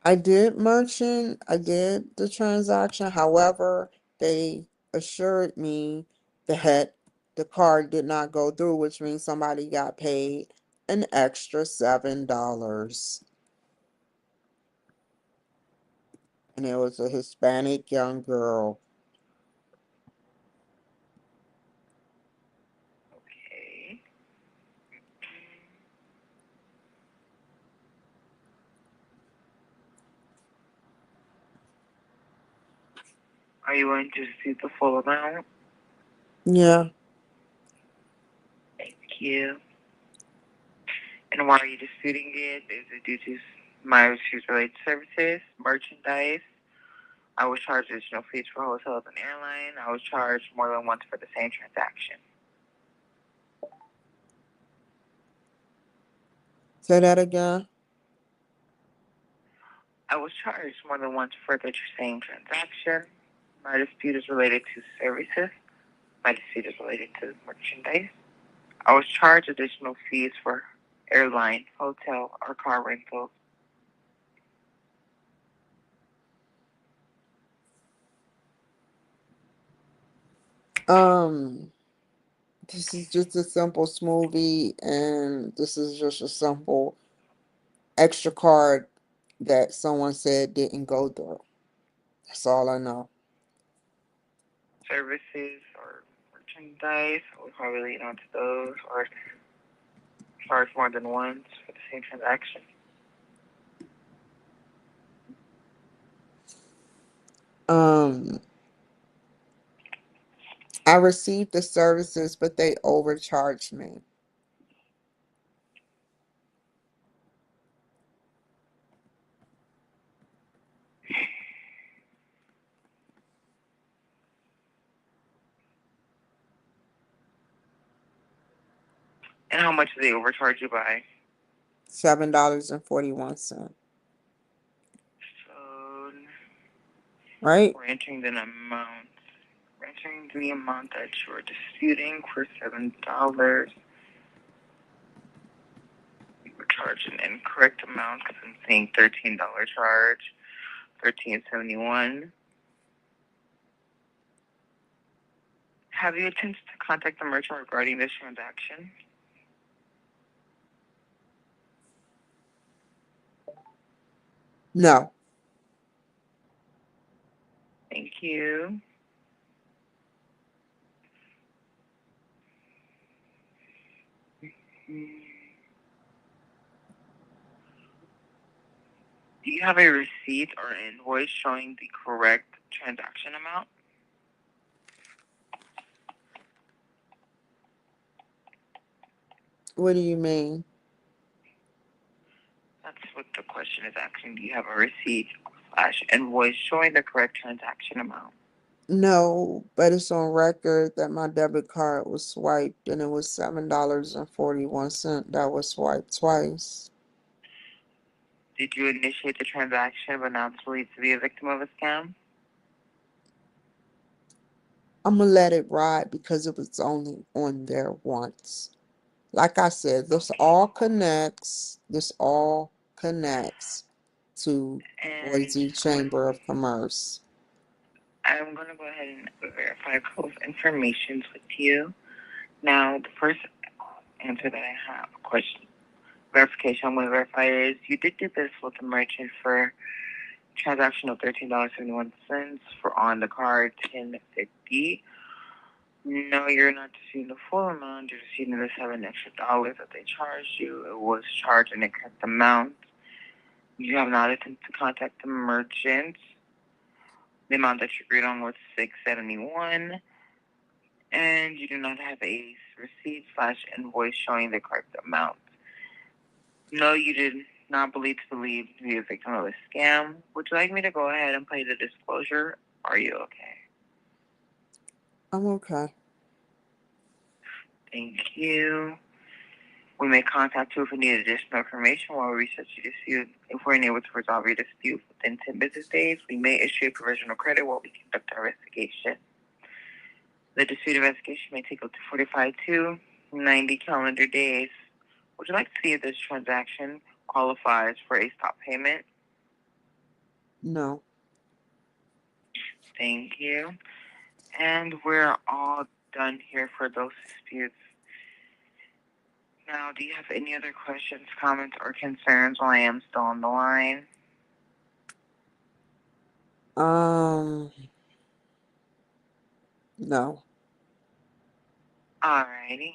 [SPEAKER 1] I did mention I did the transaction. However, they assured me that the card did not go through, which means somebody got paid an extra $7. And it was a Hispanic young girl.
[SPEAKER 2] Okay. Are you going to dispute the full amount?
[SPEAKER 1] Yeah.
[SPEAKER 2] Thank you. And why are you disputing it? Is it due to My issues-related services, merchandise. I was charged additional fees for hotels and airline. I was charged more than once for the same transaction.
[SPEAKER 1] Say that again.
[SPEAKER 2] I was charged more than once for the same transaction. My dispute is related to services. My dispute is related to merchandise. I was charged additional fees for airline, hotel, or car rentals.
[SPEAKER 1] This is just a simple smoothie, and this is just a simple extra card that someone said didn't go through. That's all I know.
[SPEAKER 2] Services or merchandise, we'll probably lead on to those, or charge more than once for the same transaction.
[SPEAKER 1] I received the services, but they overcharged me.
[SPEAKER 2] And how much did they overcharge you by?
[SPEAKER 1] $7.41.
[SPEAKER 2] So
[SPEAKER 1] Right?
[SPEAKER 2] we're entering the amount. We're entering the amount that you're disputing for $7. You were charged an incorrect amount because I'm seeing $13 charge, $13.71. Have you attempted to contact the merchant regarding this transaction?
[SPEAKER 1] No.
[SPEAKER 2] Thank you. Do you have a receipt or invoice showing the correct transaction amount?
[SPEAKER 1] What do you mean?
[SPEAKER 2] That's what the question is asking. Do you have a receipt / invoice showing the correct transaction amount?
[SPEAKER 1] No, but it's on record that my debit card was swiped and it was $7.41 that was swiped twice.
[SPEAKER 2] Did you initiate the transaction but not believed to be a victim of a scam?
[SPEAKER 1] I'm gonna let it ride because it was only on there once. Like I said, this all connects. This all connects to
[SPEAKER 2] And
[SPEAKER 1] Boise Chamber of Commerce.
[SPEAKER 2] I'm going to go ahead and verify a couple of information with you. Now, the first answer that I have, verification I'm going to verify is you did do this with the merchant for transaction of $13.71 for on the card $10.50. No, you're not disputing the full amount. You're disputing the $7 extra that they charged you. It was charged an incorrect amount. You have not attempted to contact the merchant. The amount that you agreed on was $6.71, and you do not have a receipt / invoice showing the correct amount. No, you did not believe to be a victim of a scam. Would you like me to go ahead and play the disclosure? Are you okay?
[SPEAKER 1] I'm okay.
[SPEAKER 2] Thank you. We may contact you if we need additional information while we research your dispute. If we're unable to resolve your dispute within 10 business days, we may issue a provisional credit while we conduct our investigation. The dispute investigation may take up to 45 to 90 calendar days. Would you like to see if this transaction qualifies for a stop payment?
[SPEAKER 1] No.
[SPEAKER 2] Thank you. And we're all done here for those disputes. Now, do you have any other questions, comments, or concerns while I am still on the line?
[SPEAKER 1] No.
[SPEAKER 2] Alrighty.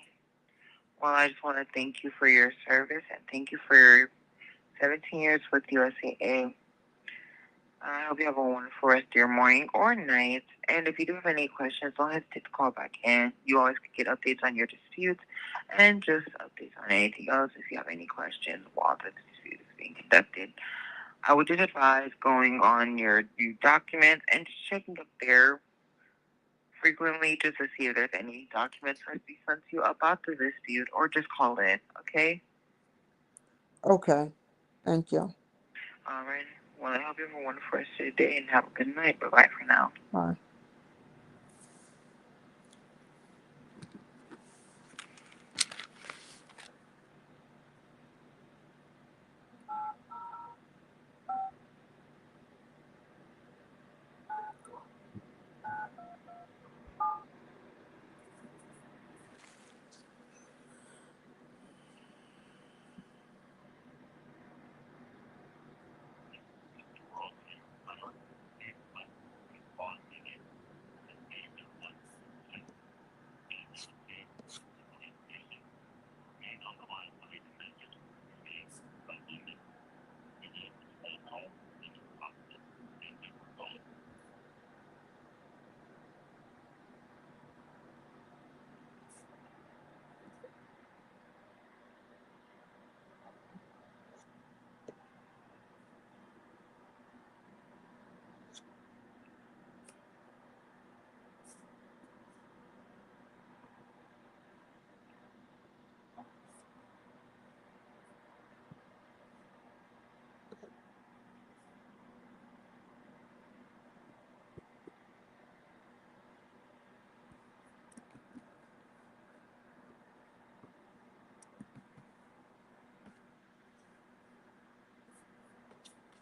[SPEAKER 2] Well, I just want to thank you for your service and thank you for your 17 years with USAA. I hope you have a wonderful rest of your morning or night. And if you do have any questions, don't hesitate to call back in. You always can get updates on your disputes and just updates on anything else if you have any questions while the dispute is being conducted. I would just advise going on your documents and just checking up there frequently just to see if there's any documents that be sent to you about the dispute, or just call in, okay?
[SPEAKER 1] Okay. Thank you.
[SPEAKER 2] All right. Well, I hope you have a wonderful rest of your day and have a good night. Bye-bye for now.
[SPEAKER 1] Bye.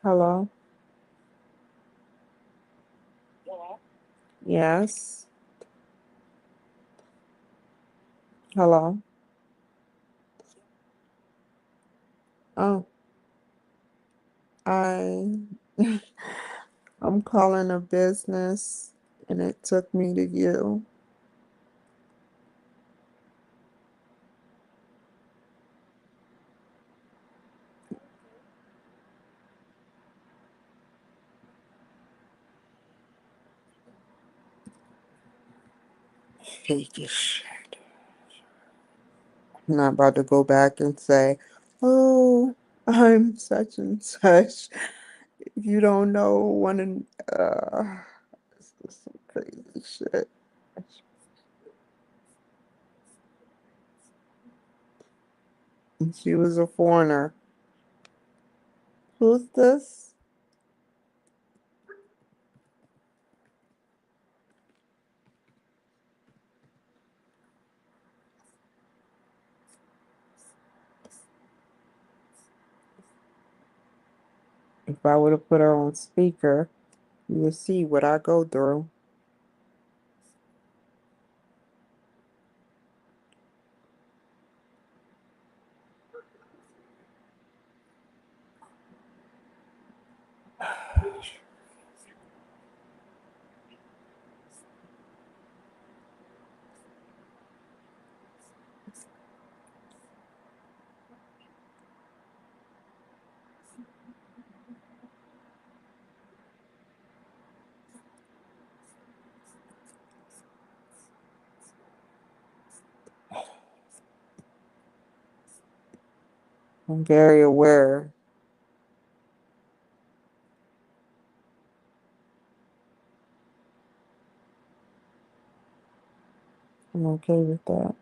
[SPEAKER 1] Hello? Yes. Hello? Oh, I I'm calling a business and it took me to you. Hate this shit. I'm not about to go back and say, oh, I'm such and such. If you don't know one and this is some crazy shit. And she was a foreigner. Who's this? If I would have put her on speaker, you would see what I go through. I'm very aware. I'm okay with that.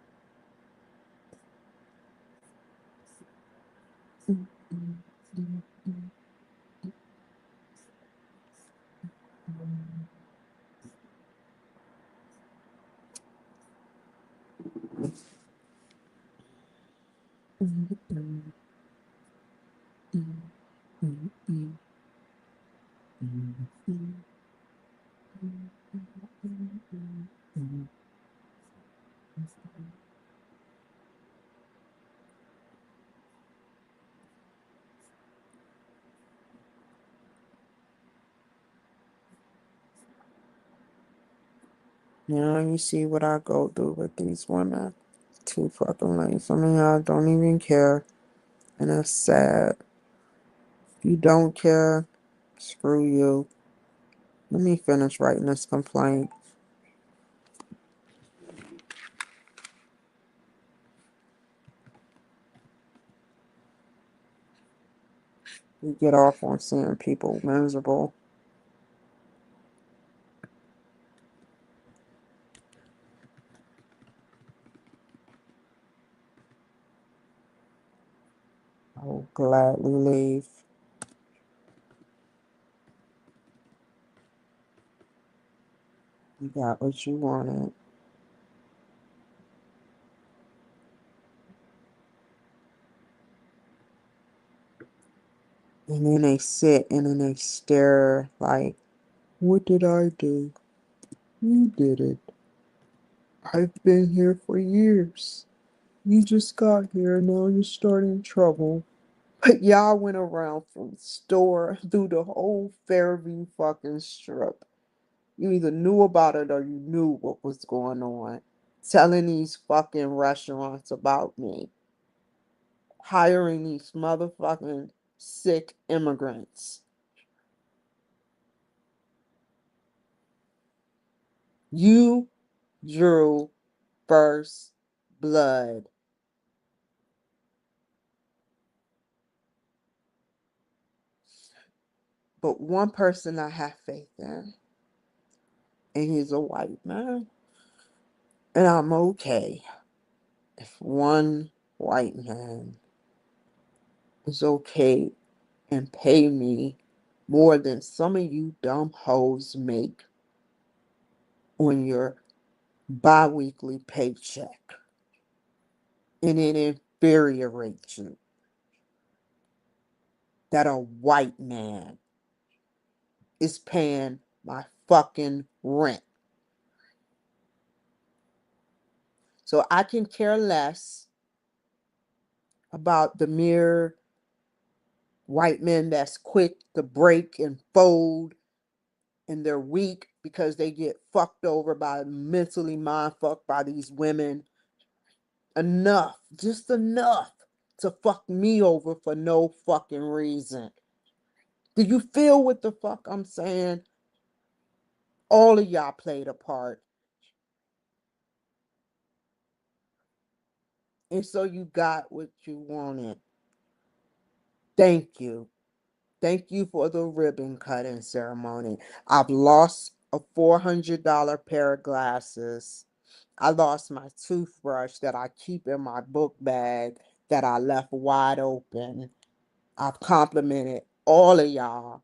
[SPEAKER 1] Now you see what I go through with these women. Too fucking late. Some of y'all don't even care. And it's sad. If you don't care, screw you. Let me finish writing this complaint. We get off on seeing people miserable. I will gladly leave. You got what you wanted. And then they sit and then they stare like, what did I do? You did it. I've been here for years. You just got here and now you're starting trouble. But y'all went around from store through the whole Fairview fucking strip. You either knew about it or you knew what was going on. Telling these fucking restaurants about me. Hiring these motherfucking sick immigrants. You drew first blood. But one person I have faith in, and he's a white man. And I'm okay if one white man is okay and pay me more than some of you dumb hoes make on your bi-weekly paycheck. And it infuriates you that a white man is paying my fucking rent. So I can care less about the mere white men that's quick to break and fold and they're weak because they get fucked over by mentally mind fucked by these women. Enough, just enough to fuck me over for no fucking reason. Do you feel what the fuck I'm saying? All of y'all played a part. And so you got what you wanted. Thank you. Thank you for the ribbon cutting ceremony. I've lost a $400 pair of glasses. I lost my toothbrush that I keep in my book bag that I left wide open. I've complimented all of y'all.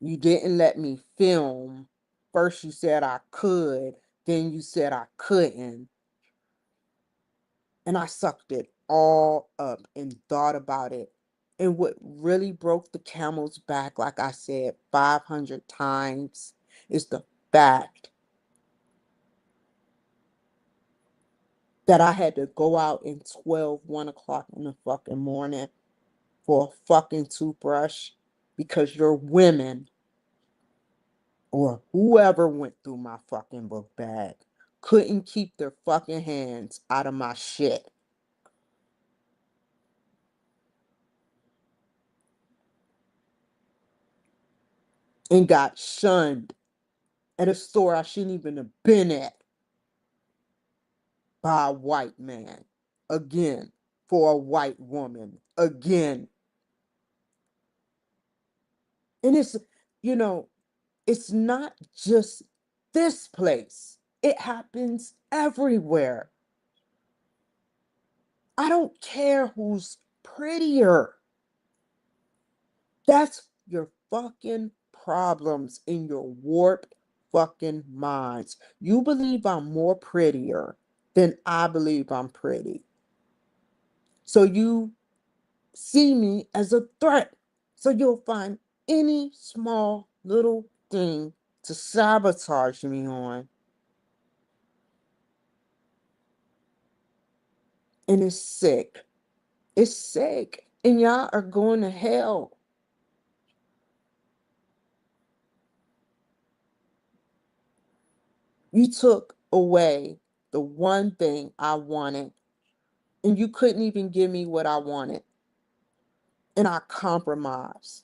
[SPEAKER 1] You didn't let me film. First you said I could, then you said I couldn't. And I sucked it all up and thought about it. And what really broke the camel's back, like I said 500 times, is the fact that I had to go out in 1 o'clock in the fucking morning for a fucking toothbrush because your women or whoever went through my fucking book bag couldn't keep their fucking hands out of my shit. And got shunned at a store I shouldn't even have been at by a white man. Again, for a white woman. Again. And it's, you know, it's not just this place, it happens everywhere. I don't care who's prettier. That's your fucking problems in your warped fucking minds. You believe I'm more prettier than I believe I'm pretty. So you see me as a threat. So you'll find any small little thing to sabotage me on. And it's sick. It's sick. And y'all are going to hell. You took away the one thing I wanted, and you couldn't even give me what I wanted. And I compromised.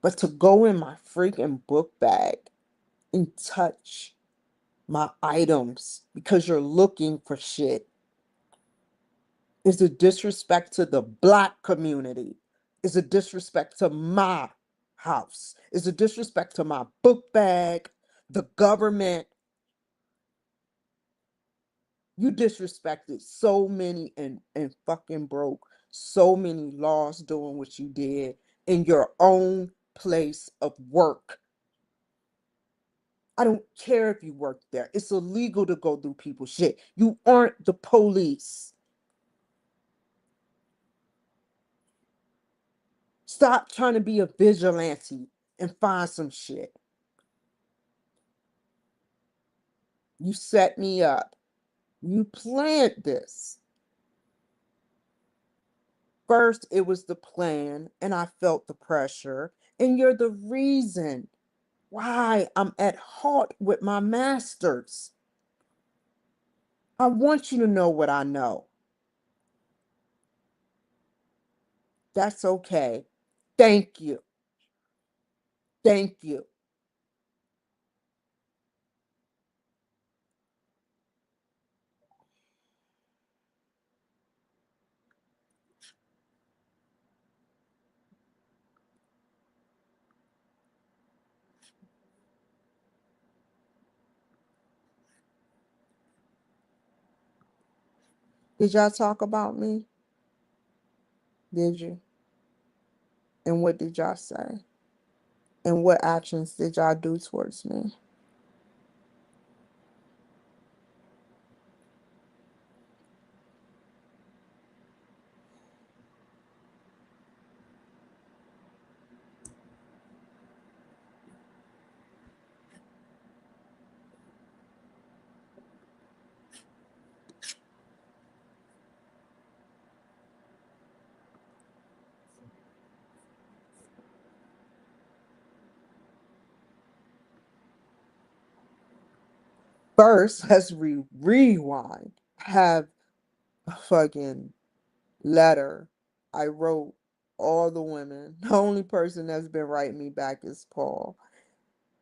[SPEAKER 1] But to go in my freaking book bag and touch my items because you're looking for shit is a disrespect to the black community. It's a disrespect to my house. It's a disrespect to my book bag, the government. You disrespected so many and fucking broke so many laws doing what you did in your own place of work. I don't care if you work there. It's illegal to go through people's shit. You aren't the police. Stop trying to be a vigilante and find some shit. You set me up. You planned this. First, it was the plan, and I felt the pressure, and you're the reason why I'm at halt with my masters. I want you to know what I know. That's okay. Thank you. Thank you. Did y'all talk about me? Did you? And what did y'all say? And what actions did y'all do towards me? First, let's rewind. Have a fucking letter I wrote all the women. The only person that's been writing me back is Paul.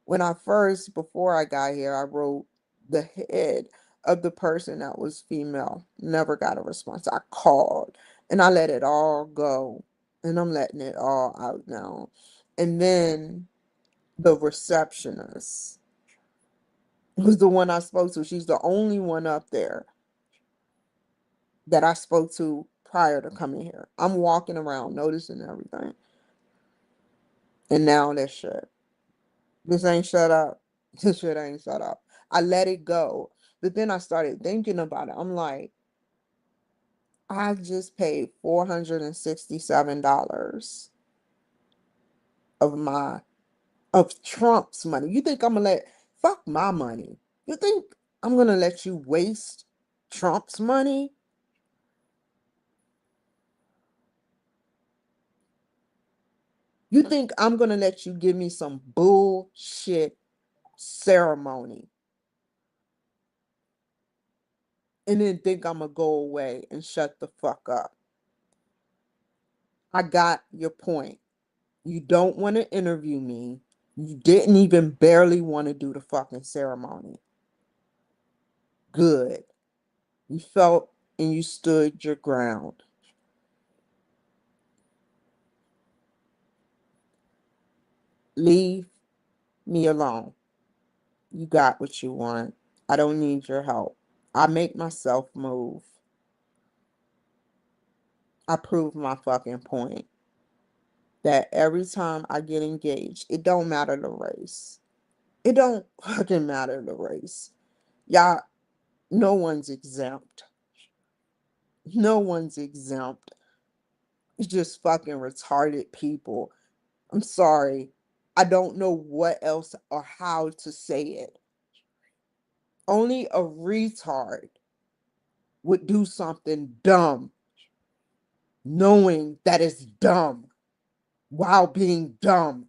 [SPEAKER 1] When I first, before I got here, I wrote the head of the person that was female. Never got a response. I called and I let it all go. And I'm letting it all out now. And then the receptionist was the one I spoke to. She's the only one up there that I spoke to prior to coming here. I'm walking around noticing everything. And now this shit. This ain't shut up. This shit ain't shut up. I let it go. But then I started thinking about it. I'm like, I just paid $467 of my of Trump's money. You think I'm gonna let fuck my money? You think I'm gonna let you waste Trump's money? You think I'm gonna let you give me some bullshit ceremony and then think I'm gonna go away and shut the fuck up? I got your point. You don't want to interview me. You didn't even barely want to do the fucking ceremony. Good. You felt and you stood your ground. Leave me alone. You got what you want. I don't need your help. I make myself move. I prove my fucking point that every time I get engaged, it don't matter the race. It don't fucking matter the race. Y'all, no one's exempt. No one's exempt. It's just fucking retarded people. I'm sorry. I don't know what else or how to say it. Only a retard would do something dumb, knowing that it's dumb while being dumb.